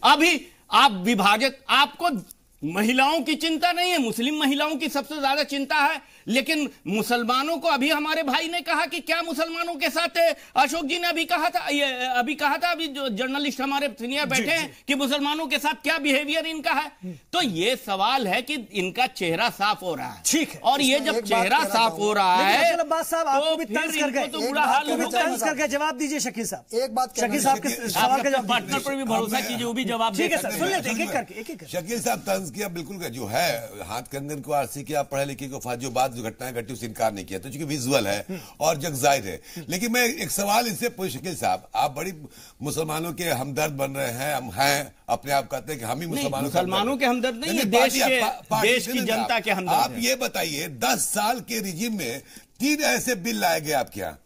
अभी आप विभाजक, आपको महिलाओं की चिंता नहीं है, मुस्लिम महिलाओं की सबसे ज्यादा चिंता है। लेकिन मुसलमानों को, अभी हमारे भाई ने कहा कि क्या मुसलमानों के साथ है, अशोक जी ने अभी कहा था, अभी जो जर्नलिस्ट हमारे सीनियर बैठे हैं कि मुसलमानों के साथ क्या बिहेवियर इनका है। तो ये सवाल है कि इनका चेहरा साफ हो रहा है। ठीक है, और ये जब चेहरा साफ हो रहा है तो बुरा हाल करके जवाब दीजिए शकील साहब। एक बात, शकील साहब के सवाल का जवाब पार्टनर पर भी भरोसा कीजिए, वो भी जवाब ठीक है सर। सुन लेते एक एक करके। शकील साहब तंज किया बिल्कुल, जो है हाथ के अंदर को आरसी किया, पढ़े लिखे को जो बात जो घटनाएं घटी उससे इनकार नहीं किया। तो चूंकि विजुअल है और जग जाहिर है। लेकिन मैं एक सवाल इससे पूछ, शकील साहब आप बड़ी मुसलमानों के हमदर्द बन रहे हैं, हम हैं, अपने आप कहते हैं कि हम ही मुसलमानों के हमदर्द नहीं है, देश की जनता के हमदर्द। आप ये बताइए 10 साल के रिजीम में 3 ऐसे बिल लाए गए आपके यहाँ,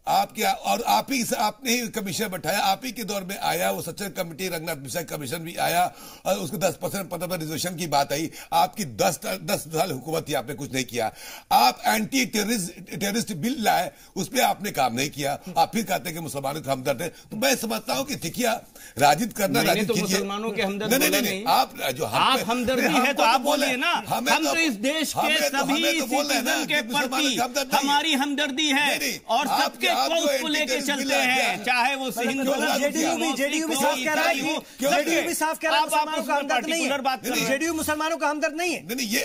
आपके, और आपने ही कमीशन बैठाया, आप ही के दौर में आया वो सचिव कमेटी, रंगनाथ मिश्रा कमीशन भी आया और उसको 10% 15% रिजर्वेशन की बात आई। आपकी 10 साल हुकूमत थी, आपने कुछ नहीं किया। आप एंटी टेररिस्ट बिल लाए, उस पर आपने काम नहीं किया। आप फिर कहते हैं कि मुसलमानों के हमदर्द है। तो मैं समझता हूँ कि ठिकिया राजिद करना, राजिद तो मुसलमानों के हमदर्द नहीं, आप जो आप हमदर्दी है तो आप बोलिए ना। हम तो इस देश के सभी सिटीजन के प्रति हमारी हमदर्दी है और सबके को लेके चलते हैं, चाहे वो हिंदू, जेडीयू भी साफ कह रहा है, जेडीयू भी साफ कह रहा है मुसलमानों का हमदर्द नहीं है। जेडीयू मुसलमानों का हमदर्द नहीं है। नहीं, ये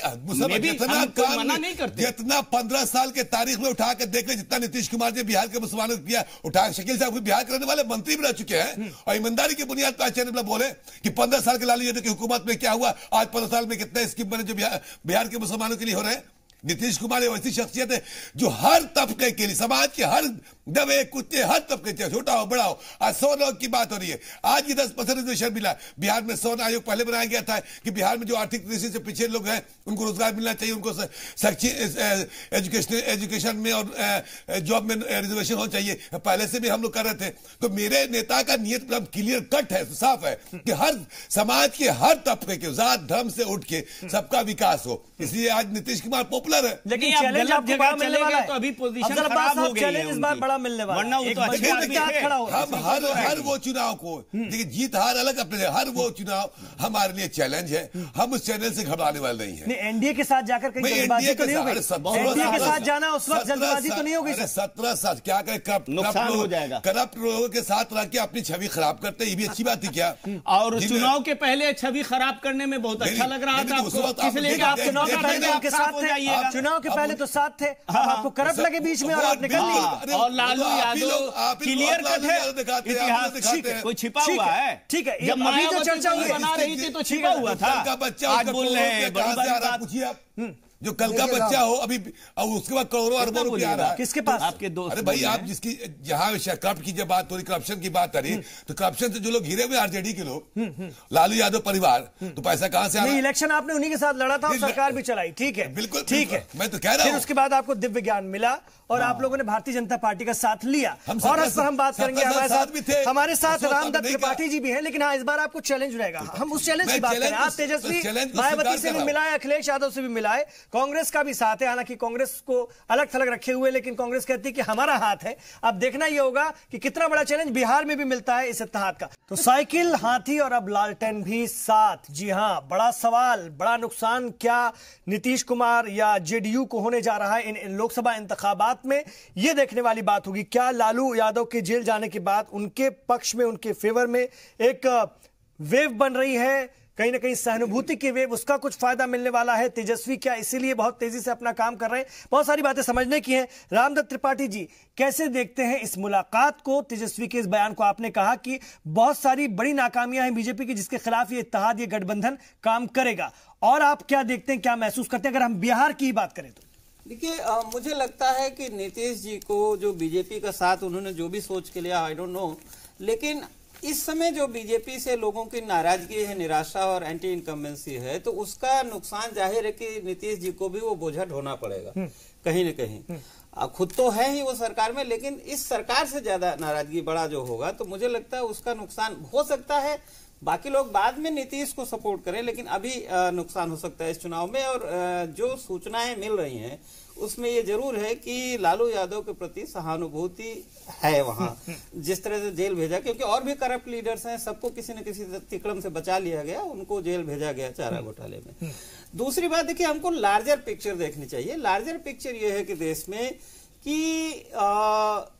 जितना 15 साल के तारीख में उठा के देख ले, जितना नीतीश कुमार ने बिहार के मुसलमानों को किया, उठा शकील साहब बिहार के रहने वाले मंत्री भी रह चुके हैं और ईमानदारी की बुनियाद पर चैनल बोले कि 15 साल के लालू यादव की हुकूमत में क्या हुआ, आज 15 साल में कितने स्कीम बने जो बिहार के मुसलमानों के लिए हो रहे हैं। नीतीश कुमार एक ऐसी शख्सियत है जो हर तबके के लिए, समाज के हर दबे कुत्ते, हर तबके, छोटा हो बड़ा हो। आज 100 लोग की बात हो रही है। आज ये 10% रिजर्वेशन मिला। बिहार में 100 आयोग पहले बनाया गया था कि बिहार में जो आर्थिक दृष्टि से पिछड़े लोग हैं उनको रोजगार मिलना चाहिए, उनको एजुकेशन में और जॉब में रिजर्वेशन होना चाहिए। पहले से भी हम लोग कर रहे थे। तो मेरे नेता का नियत एकदम क्लियर कट है, साफ है कि हर समाज के हर तबके के, जात धर्म से उठ के सबका विकास हो। इसलिए आज नीतीश कुमार पॉपुलर है। लेकिन चैलेंज आपको बड़ा मिलने वाला है, तो अभी पोजीशन खराब हो गई है, इस बार बड़ा मिलने वाला है। हम हर वो चुनाव को, देखिए जीत हार अलग अपने, हर वो चुनाव हमारे लिए चैलेंज है। हम उस चैलेंज से घबराने वाले नहीं है। एनडीए के साथ जाकर कहीं जल्दबाजी तो नहीं होगी। एनडीए के साथ जाना उस वक्त जल्दबाजी तो नहीं होगी। 17 साल क्या करें, नुकसान हो जाएगा। करप्ट लोगों के साथ रह के अपनी छवि खराब करते, ये भी अच्छी बात थी क्या? और चुनाव के पहले छवि खराब करने में बहुत अच्छा लग रहा था आपको, इसलिए आप चुनाव के पहले आपके साथ हो जाइएगा। चुनाव के पहले तो साथ थे, आपको करप्ट लगे बीच में और आपने कर लिया। और लालू यादव क्लियर कट है, इतिहास कोई छिपा हुआ है। ठीक है, जब मायावती बना रही थी तो छिपा हुआ था। आज बोल रहे हैं, पूछिए आप जो कल का बच्चा हो अभी, अब उसके बाद करोड़ों अरबों रुपया आ रहा है किसके पास? आपके दोस्त। अरे भाई आप जिसकी जहां करप्ट की जब बात हो रही, करप्शन की बात आ रही, तो करप्शन से जो लोग घिरे हुए आरजेडी के लोग, लालू यादव परिवार, तो पैसा कहां से आ रहा है? इलेक्शन आपने उन्हीं के साथ लड़ा था और सरकार भी चलाई, ठीक है, बिल्कुल ठीक है, मैं तो कह रहा हूं। फिर उसके बाद आपको दिव्य ज्ञान मिला और आप लोगों ने भारतीय जनता पार्टी का साथ लिया, और इस पर हम बात करेंगे। हमारे साथ रामदत्त त्रिपाठी जी भी हैं, लेकिन हाँ, इस बार आपको चैलेंज रहेगा, हम उस चैलेंज की बात करें। आप तेजस्वी मायावती से भी मिलाए, अखिलेश यादव से भी मिलाए, कांग्रेस का भी साथ है, हालांकि कांग्रेस को अलग थलग रखे हुए, लेकिन कांग्रेस कहती है कि हमारा हाथ है। अब देखना यह होगा कि कितना बड़ा चैलेंज बिहार में भी मिलता है इस इत्तेहाद का। तो साइकिल, हाथी और अब लालटेन भी साथ। जी हां, बड़ा सवाल, बड़ा नुकसान क्या नीतीश कुमार या जेडीयू को होने जा रहा है इन लोकसभा इंतखाबात में, यह देखने वाली बात होगी। क्या लालू यादव के जेल जाने के बाद उनके पक्ष में, उनके फेवर में एक वेव बन रही है, कहीं ना कहीं सहानुभूति की वेव, उसका कुछ फायदा मिलने वाला है? तेजस्वी क्या इसीलिए बहुत तेजी से अपना काम कर रहे हैं? बहुत सारी बातें समझने की हैं। रामदत्त त्रिपाठी जी, कैसे देखते हैं इस मुलाकात को, तेजस्वी के इस बयान को? आपने कहा कि बहुत सारी बड़ी नाकामियां हैं बीजेपी की, जिसके खिलाफ ये इत्तेहाद, ये गठबंधन काम करेगा, और आप क्या देखते हैं, क्या महसूस करते हैं अगर हम बिहार की बात करें तो? देखिए, मुझे लगता है कि नीतीश जी को जो बीजेपी का साथ उन्होंने जो भी सोच के लिया, आई डोंट नो, लेकिन इस समय जो बीजेपी से लोगों की नाराजगी है, निराशा और एंटी इनकम्बेंसी है, तो उसका नुकसान जाहिर है कि नीतीश जी को भी वो बोझा ढोना पड़ेगा कहीं न कहीं। खुद तो है ही वो सरकार में, लेकिन इस सरकार से ज्यादा नाराजगी बड़ा जो होगा, तो मुझे लगता है उसका नुकसान हो सकता है। बाकी लोग बाद में नीतीश को सपोर्ट करें, लेकिन अभी नुकसान हो सकता है इस चुनाव में। और जो सूचनाएं मिल रही हैं उसमें ये जरूर है कि लालू यादव के प्रति सहानुभूति है वहां, जिस तरह से जेल भेजा, क्योंकि और भी करप्ट लीडर्स हैं, सबको किसी न किसी तिकड़म से बचा लिया गया, उनको जेल भेजा गया चारा घोटाले में। दूसरी बात देखिए, हमको लार्जर पिक्चर देखनी चाहिए। लार्जर पिक्चर ये है कि देश में कि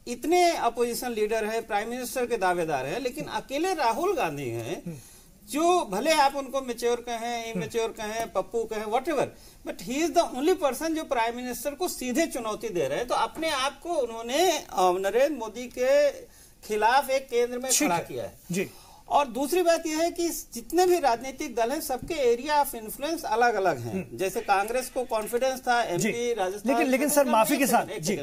इतने अपोजिशन लीडर है, प्राइम मिनिस्टर के दावेदार हैं, लेकिन अकेले राहुल गांधी हैं, जो भले आप उनको मैच्योर कहें, इमेच्योर कहें, पप्पू कहें, whatever, but he is the only person जो प्राइम मिनिस्टर को सीधे चुनौती दे रहे हैं। तो अपने आप को उन्होंने नरेंद्र मोदी के खिलाफ एक केंद्र में खड़ा किया है जी। और दूसरी बात यह है कि जितने भी राजनीतिक दल हैं, सबके एरिया ऑफ इन्फ्लुएंस अलग अलग हैं। जैसे कांग्रेस को कॉन्फिडेंस था एमपी राजस्थान, लेकिन सर माफी के साथ जी,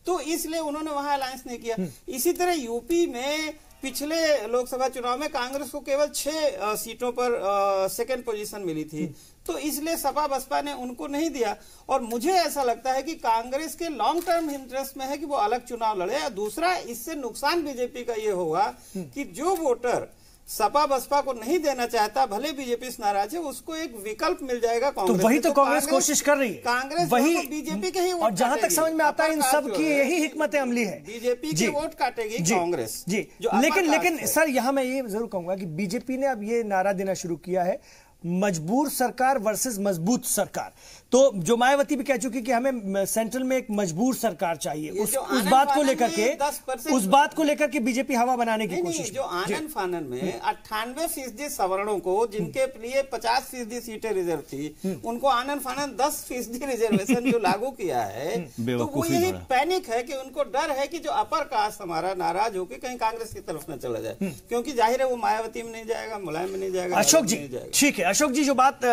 तो इसलिए उन्होंने वहां अलायंस नहीं किया। इसी तरह यूपी में पिछले लोकसभा चुनाव में कांग्रेस को केवल 6 सीटों पर सेकंड पोजीशन मिली थी, तो इसलिए सपा बसपा ने उनको नहीं दिया। और मुझे ऐसा लगता है कि कांग्रेस के लॉन्ग टर्म इंटरेस्ट में है कि वो अलग चुनाव लड़े। और दूसरा, इससे नुकसान बीजेपी का ये होगा कि जो वोटर सपा बसपा को नहीं देना चाहता, भले बीजेपी से नाराज है, उसको एक विकल्प मिल जाएगा कांग्रेस। तो वही तो कांग्रेस कोशिश कर रही है, कांग्रेस वही बीजेपी के ही वोट, और जहां तक समझ में आता है इन सब की यही हिकमत अमली है, बीजेपी के वोट काटेगी कांग्रेस जी। लेकिन सर यहां मैं ये जरूर कहूंगा कि बीजेपी ने अब ये नारा देना शुरू किया है, मजबूर सरकार वर्सेस मजबूत सरकार। तो जो मायावती भी कह चुकी कि हमें सेंट्रल में एक मजबूर सरकार चाहिए, उस बात को लेकर के बीजेपी हवा बनाने की कोशिश। जो आनंद फानन में 98% सवर्णों को, जिनके लिए 50% सीटें रिजर्व थी, उनको आनंद फानन 10% रिजर्वेशन जो लागू किया है, तो वो यही पैनिक है कि उनको डर है कि जो अपर कास्ट हमारा नाराज होकर कहीं कांग्रेस की तरफ न चला जाए, क्योंकि जाहिर है वो मायावती में नहीं जाएगा, मुलायम में नहीं जाएगा। अशोक जी ठीक है, अशोक जी जो बात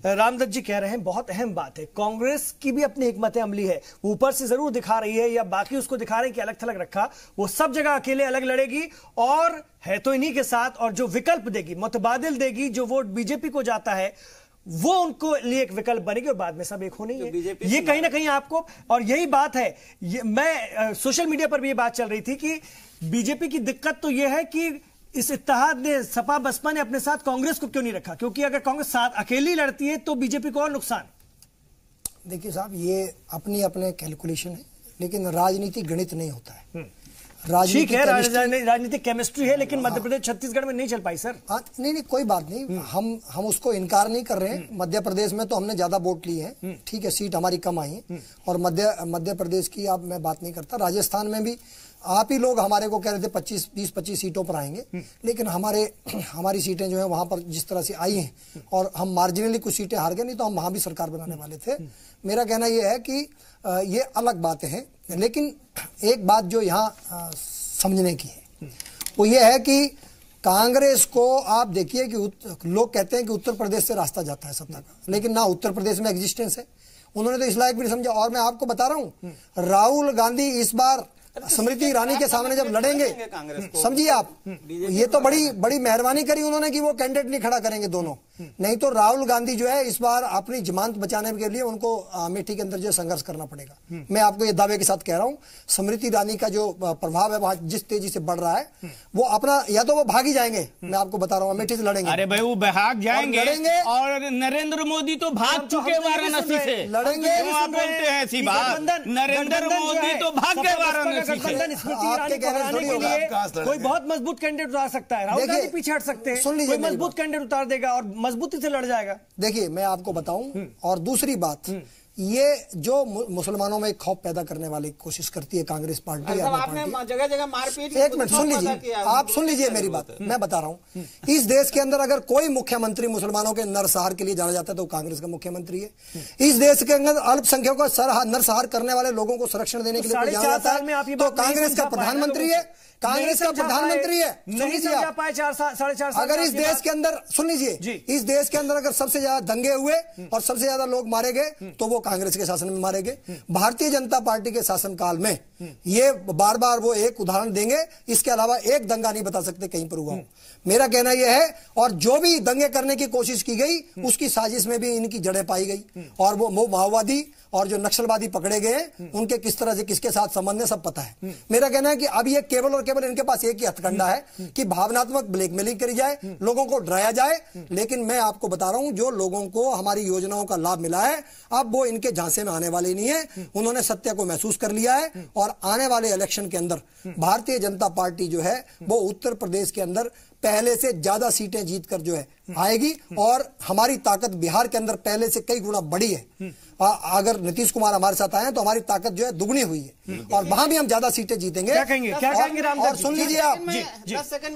रामदत्त जी कह रहे हैं बहुत अहम बात है। कांग्रेस की भी अपनी हिकमत अमली है, वो ऊपर से जरूर दिखा रही है या बाकी उसको दिखा रहे हैं कि अलग थलग रखा, वो सब जगह अकेले अलग लड़ेगी और है तो इन्हीं के साथ, और जो विकल्प देगी, मुतबादिल देगी, जो वोट बीजेपी को जाता है वो उनको लिए एक विकल्प बनेगी और बाद में सब एक होने है। ये कहीं ना कहीं आपको, और यही बात है, मैं सोशल मीडिया पर भी ये बात चल रही थी कि बीजेपी की दिक्कत तो यह है कि इस इत्तेहाद ने, सपा बसपा ने अपने साथ कांग्रेस को क्यों नहीं रखा, क्योंकि अगर कांग्रेस साथ अकेली लड़ती है तो बीजेपी को और नुकसान। देखिए साहब, ये अपनी अपने कैलकुलेशन है, लेकिन राजनीतिक गणित नहीं होता है। ठीक है, राजनीतिक केमिस्ट्री है, लेकिन मध्य प्रदेश छत्तीसगढ़ में नहीं चल पाई सर। नहीं कोई बात नहीं, हम उसको इनकार नहीं कर रहे हैं। मध्य प्रदेश में तो हमने ज्यादा वोट लिए हैं, ठीक है, सीट हमारी कम आई है, और मध्य प्रदेश की अब मैं बात नहीं करता। राजस्थान में भी आप ही लोग हमारे को कह रहे थे 20-25 सीटों पर आएंगे, लेकिन हमारी सीटें जो है वहां पर जिस तरह से आई हैं, और हम मार्जिनली कुछ सीटें हार गए, नहीं तो हम वहां भी सरकार बनाने वाले थे। मेरा कहना यह है कि ये अलग बातें हैं, लेकिन एक बात जो यहाँ समझने की है वो ये है कि कांग्रेस को आप देखिए कि लोग कहते हैं कि उत्तर प्रदेश से रास्ता जाता है सत्ता का, लेकिन ना उत्तर प्रदेश में एग्जिस्टेंस है, उन्होंने तो इस लायक भी नहीं समझा। और मैं आपको बता रहा हूं, राहुल गांधी इस बार स्मृति ईरानी के सामने जब लड़ेंगे, समझिए आप, ये तो बड़ी मेहरबानी करी उन्होंने कि वो कैंडिडेट नहीं खड़ा करेंगे दोनों, नहीं तो राहुल गांधी जो है इस बार अपनी जमानत बचाने के लिए उनको अमेठी के अंदर जो संघर्ष करना पड़ेगा। मैं आपको ये दावे के साथ कह रहा हूं, स्मृति ईरानी का जो प्रभाव है वहां जिस तेजी से बढ़ रहा है, वो अपना या तो वो भागी जाएंगे, मैं आपको बता रहा हूं, अमेठी से लड़ेंगे। अरे भाई वो भाग जाएंगे और नरेंद्र मोदी तो भाग चुके वाराणसी से, लड़ेंगे। आप बोलते हैं ऐसी बात, नरेंद्र मोदी तो भाग गए वाराणसी से। गठबंधन स्मृति ईरानी को हराने के लिए कोई बहुत मजबूत कैंडिडेट उतार सकता है, राहुल गांधी पीछे हट सकते हैं, कोई मजबूत कैंडिडेट उतार देगा और मजबूती से लड़ जाएगा। देखिए मैं आपको बताऊं, और दूसरी बात, ये जो मुसलमानों में खौफ पैदा करने वाली कोशिश करती है कांग्रेस पार्टी, आपने जगह जगह मारपीट, एक मिनट सुन लीजिए, आप सुन लीजिए मेरी बात, मैं बता रहा हूं, इस देश के अंदर अगर कोई मुख्यमंत्री मुसलमानों के नरसंहार के लिए जाना जाता है तो कांग्रेस का मुख्यमंत्री है। इस देश के अंदर अल्पसंख्यकों का नरसंहार करने वाले लोगों को संरक्षण देने के लिए जाना जाता है तो कांग्रेस का प्रधानमंत्री है, कांग्रेस का प्रधानमंत्री है। नहीं समझा पाए 4.5 साल। अगर इस देश के अंदर, सुन लीजिए, इस देश के अंदर अगर सबसे ज्यादा दंगे हुए और सबसे ज्यादा लोग मारे गए तो वो कांग्रेस के शासन में मारे गए। भारतीय जनता पार्टी के शासनकाल में ये बार बार वो एक उदाहरण देंगे, इसके अलावा एक दंगा नहीं बता सकते कहीं पर हुआ हो। मेरा कहना यह है, और जो भी दंगे करने की कोशिश की गई उसकी साजिश में भी इनकी जड़ें पाई गई, और वो माओवादी और जो नक्सलवादी पकड़े गए उनके किस तरह से किसके साथ संबंध है सब पता है। मेरा कहना है कि अब ये केवल और केवल इनके पास एक ही हथकंडा है कि भावनात्मक ब्लैकमेलिंग करी जाए, लोगों को डराया जाए। लेकिन मैं आपको बता रहा हूं, जो लोगों को हमारी योजनाओं का लाभ मिला है अब वो इनके झांसे में आने वाले नहीं है। उन्होंने सत्य को महसूस कर लिया है और आने वाले इलेक्शन के अंदर भारतीय जनता पार्टी जो है वो उत्तर प्रदेश के अंदर पहले से ज्यादा सीटें जीतकर जो है आएगी, और हमारी ताकत बिहार के अंदर पहले से कई गुना बढ़ी है। अगर नीतीश कुमार हमारे साथ आए हैं तो हमारी ताकत जो है दुगनी हुई है और वहां भी हम ज्यादा सीटें जीतेंगे। क्या कहेंगे राम? और सुन लीजिए आप,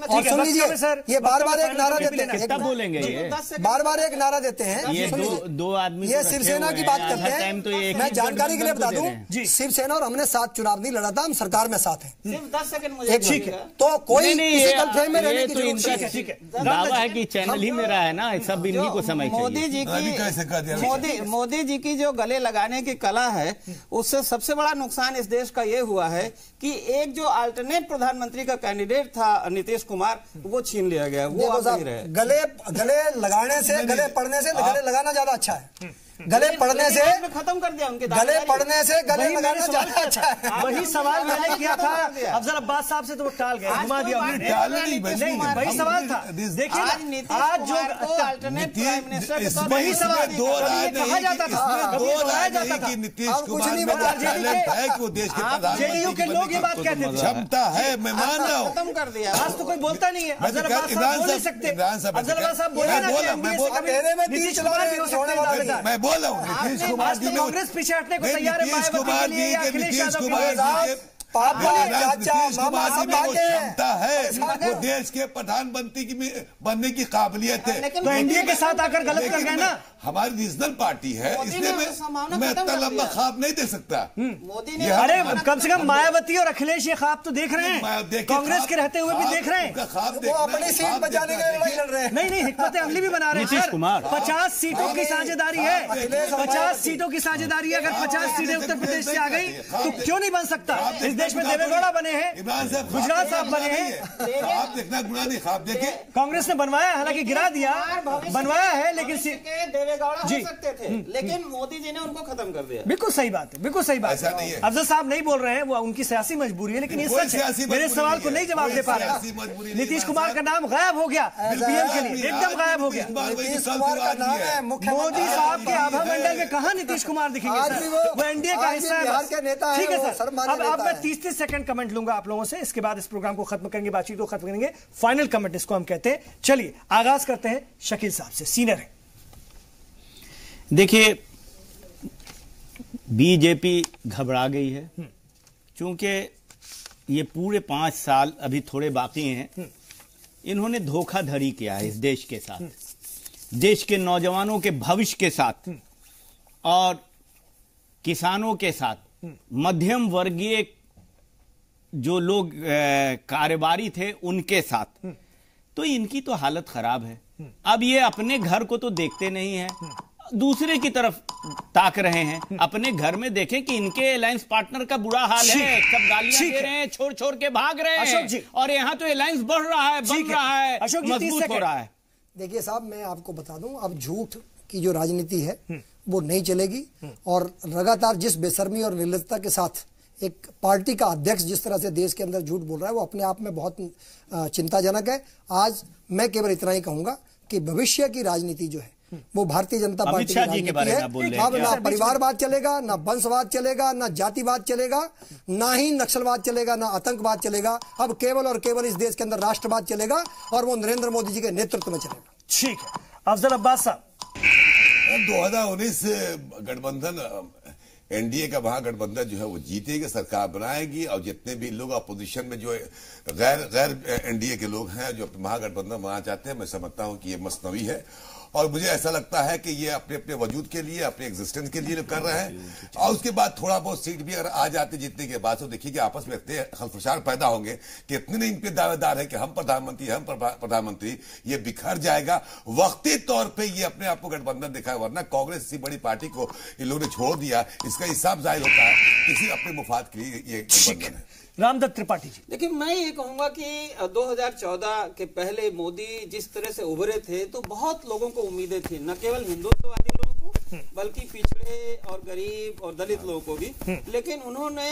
और सुन लीजिए सर, ये बार बार एक नारा देते हैं, बोलेंगे बार बार एक नारा देते हैं, ये दो आदमी, ये शिवसेना की बात करते हैं। मैं जानकारी के लिए बता दूं, शिवसेना और हमने साथ चुनाव नहीं लड़ा था, हम सरकार में साथ हैं। 10 सेकंड मुझे ठीक है, तो कोई किसी गलतफहमी में रहने की जरूरत नहीं है। ठीक है, दावा है कि चैनल ही मेरा है ना, सब इन्हीं को समझ मोदी जी की जो गले लगाने की कला है, उससे सबसे बड़ा नुकसान इस देश का ये हुआ है कि एक जो अल्टरनेट प्रधानमंत्री का कैंडिडेट था नीतीश कुमार, वो छीन लिया गया। वो आप नहीं रहे। गले लगाने से, गले पड़ने से गले लगाना ज्यादा अच्छा है। गले पड़ने से खत्म कर दिया उनके, गले पड़ने से गले लगाना ज्यादा अच्छा है। वही सवाल मैंने किया था अफजल अब्बास साहब से, तो वो टाल गए, घुमा दिया। नहीं, वही सवाल था। देखिए आज जो अल्टरनेट प्राइम मिनिस्टर, वही सवाल कहा जाता था कि नीतीश कुमार में टैलेंट है कि वो देश के प्रधानमंत्री, जेडीयू के लोग ये बात कहते थे, क्षमता है, मैं मान रहा हूँ। खत्म कर दिया। आज तो कोई बोलता नहीं है। अफजल अब्बास साहब बोल नहीं सकते, अफजल अब्बास साहब बोले ना कि एनडीए से कभी नीतीश कुमार भी हो सकते हैं। मैं बोल रहा हूँ नीतीश कुमार जी, कांग्रेस पीछे हटने को तैयार है नीतीश कुमार जी के क्षमता है, वो देश के प्रधानमंत्री की बनने की काबिलियत है। तो एनडीए के साथ आकर गलत कर गए ना। हमारी रीजनल पार्टी है, इसलिए मैं इतना लंबा ख्वाब नहीं दे सकता। मोदी ने, अरे कम से कम मायावती और अखिलेश ये ख्वाब तो देख रहे हैं, कांग्रेस के रहते हुए भी देख रहे हैं। वो अपनी सीट बचाने के लिए लड़ रहे हैं। नहीं, हिकमत अमली भी बना रहे हैं। नीतीश कुमार 50 सीटों की साझेदारी है, 50 सीटों की साझेदारी है। अगर 50 सीटें उत्तर प्रदेश से आ गई तो क्यों नहीं बन सकता? इस देश में देवेगौड़ा बने हैं, गुजरात साहब बने हैं। आप देखना गुना नहीं, ख्वाब देखे। कांग्रेस ने बनवाया, हालांकि गिरा दिया, बनवाया है, लेकिन देवेगौड़ा हो सकते थे, लेकिन मोदी जी ने उनको खत्म कर दिया। बिल्कुल सही बात है, बिल्कुल सही बात है। अफजल साहब नहीं बोल रहे हैं, वो उनकी सियासी मजबूरी है, लेकिन ये सच है। मेरे सवाल को नहीं जवाब दे पा रहे। नीतीश कुमार का नाम गायब हो गया पीएम के लिए, एकदम गायब हो गया। मोदी साहब के आभा मंडल में कहां नीतीश कुमार दिखेंगे? वो एनडीए का हिस्सा है। ठीक है सर, अब मैं 30 सेकंड कमेंट लूंगा आप लोगों से, इसके बाद इस प्रोग्राम को खत्म करेंगे, बातचीत को खत्म करेंगे। फाइनल कमेंट इसको हम कहते हैं। चलिए आगाज करते हैं शकील साहब से, सीनियर है। देखिए, बीजेपी घबरा गई है, क्योंकि ये पूरे 5 साल अभी थोड़े बाकी हैं। इन्होंने धोखाधड़ी किया है इस देश के साथ, देश के नौजवानों के भविष्य के साथ और किसानों के साथ, मध्यम वर्गीय जो लोग कारोबारी थे उनके साथ। तो इनकी तो हालत खराब है। अब ये अपने घर को तो देखते नहीं है, दूसरे की तरफ ताक रहे हैं। अपने घर में देखें कि इनके अलायंस पार्टनर का बुरा हाल है, सब गालियां दे रहे हैं, छोड़ छोड़ के भाग रहे हैं, और यहाँ तो अलायंस बढ़ रहा है, बन रहा है, मजबूत हो रहा है। देखिए साहब, मैं आपको बता दूं, अब झूठ की जो राजनीति है वो नहीं चलेगी, और लगातार जिस बेशर्मी और निर्लजता के साथ एक पार्टी का अध्यक्ष जिस तरह से देश के अंदर झूठ बोल रहा है, वो अपने आप में बहुत चिंताजनक है। आज मैं केवल इतना ही कहूंगा कि भविष्य की राजनीति जो है वो भारतीय जनता पार्टी की राजनीति है। अब ना परिवारवाद चलेगा, ना वंशवाद चलेगा, ना जातिवाद चलेगा, ना ही नक्सलवाद चलेगा, ना आतंकवाद चलेगा। अब केवल और केवल इस देश के अंदर राष्ट्रवाद चलेगा, और वो नरेंद्र मोदी जी के नेतृत्व में चलेगा। ठीक है, अफजल अब्बास साहब। 2019 गठबंधन, एनडीए का महागठबंधन जो है वो जीतेगी, सरकार बनाएगी, और जितने भी लोग अपोजिशन में जो गैर एनडीए के लोग हैं जो महागठबंधन बनाना चाहते हैं, मैं समझता हूं कि ये मसनवी है। और मुझे ऐसा लगता है कि ये अपने अपने वजूद के लिए, अपने एग्जिस्टेंस के लिए कर रहे हैं। और उसके बाद थोड़ा बहुत सीट भी अगर आ जाते जीतने के बाद, तो देखिए कि आपस में इतने खलफशार पैदा होंगे कि इतने नहीं इनके दावेदार है कि हम प्रधानमंत्री, ये बिखर जाएगा। वक्ती तौर पे ये अपने आप को गठबंधन दिखाए, वरना कांग्रेस इसी बड़ी पार्टी को इन लोगों ने छोड़ दिया, इसका हिसाब जाहिर होता है किसी अपने मुफाद के लिए ये गठबंधन है। रामदत्त त्रिपाठी जी। देखिए, मैं ये कहूंगा कि 2014 के पहले मोदी जिस तरह से उभरे थे, तो बहुत लोगों को उम्मीदें थी, न केवल हिंदुत्ववादी लोगों को बल्कि पिछड़े और गरीब और दलित लोगों को भी। लेकिन उन्होंने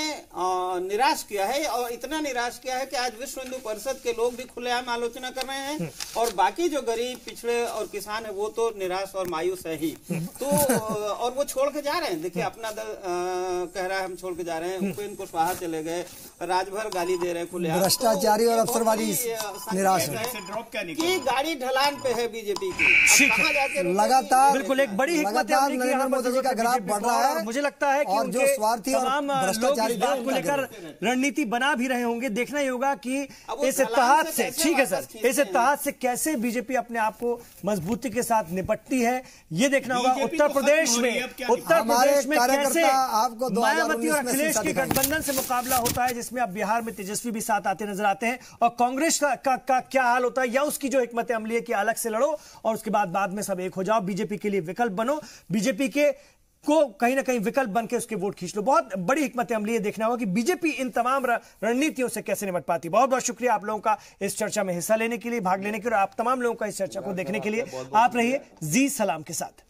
निराश किया है, और इतना निराश किया है कि आज विश्व हिंदू परिषद के लोग भी खुलेआम आलोचना कर रहे हैं, और बाकी जो गरीब, पिछड़े और किसान है वो तो निराश और मायूस है ही। तो और वो छोड़ के जा रहे हैं। देखिए, अपना दल कह रहा है हम छोड़ के जा रहे हैं, उपेंद्र कुशवाहा चले गए, राजभर गाली दे रहे हैं खुलेआम। भ्रष्टाचारी और अफसरवादी निराश है कि गाड़ी ढलान पे है बीजेपी की। लगातार बिल्कुल एक बड़ी हिकमत नरेंद्र मोदी जी का ग्राफ बढ़ रहा है, मुझे लगता है कि और जो स्वार्थी और भ्रष्टाचारी लोग इस बात को लेकर रणनीति बना भी रहे होंगे। देखना ही होगा कि इस इत्तेहाद से, ठीक है सर, इस इत्तेहाद से कैसे बीजेपी अपने आप को मजबूती के साथ निपटती है, ये देखना होगा। उत्तर प्रदेश में कैसे मायावती और अखिलेश के गठबंधन से मुकाबला होता है, जिसमें अब बिहार में तेजस्वी भी साथ आते नजर आते हैं, और कांग्रेस का क्या हाल होता है, या उसकी जो हिकमत अमली है कि अलग से लड़ो और उसके बाद में सब एक हो जाओ, बीजेपी के लिए विकल्प बनो, बीजेपी के को कहीं ना कहीं विकल्प बन के उसके वोट खींच लो। बहुत बड़ी हिकमत अमली है, देखना होगा कि बीजेपी इन तमाम रणनीतियों से कैसे निपट पाती। बहुत बहुत शुक्रिया आप लोगों का इस चर्चा में हिस्सा लेने के लिए, भाग लेने के लिए, और आप तमाम लोगों का इस चर्चा को देखने के लिए। आप रहिए जी सलाम के साथ।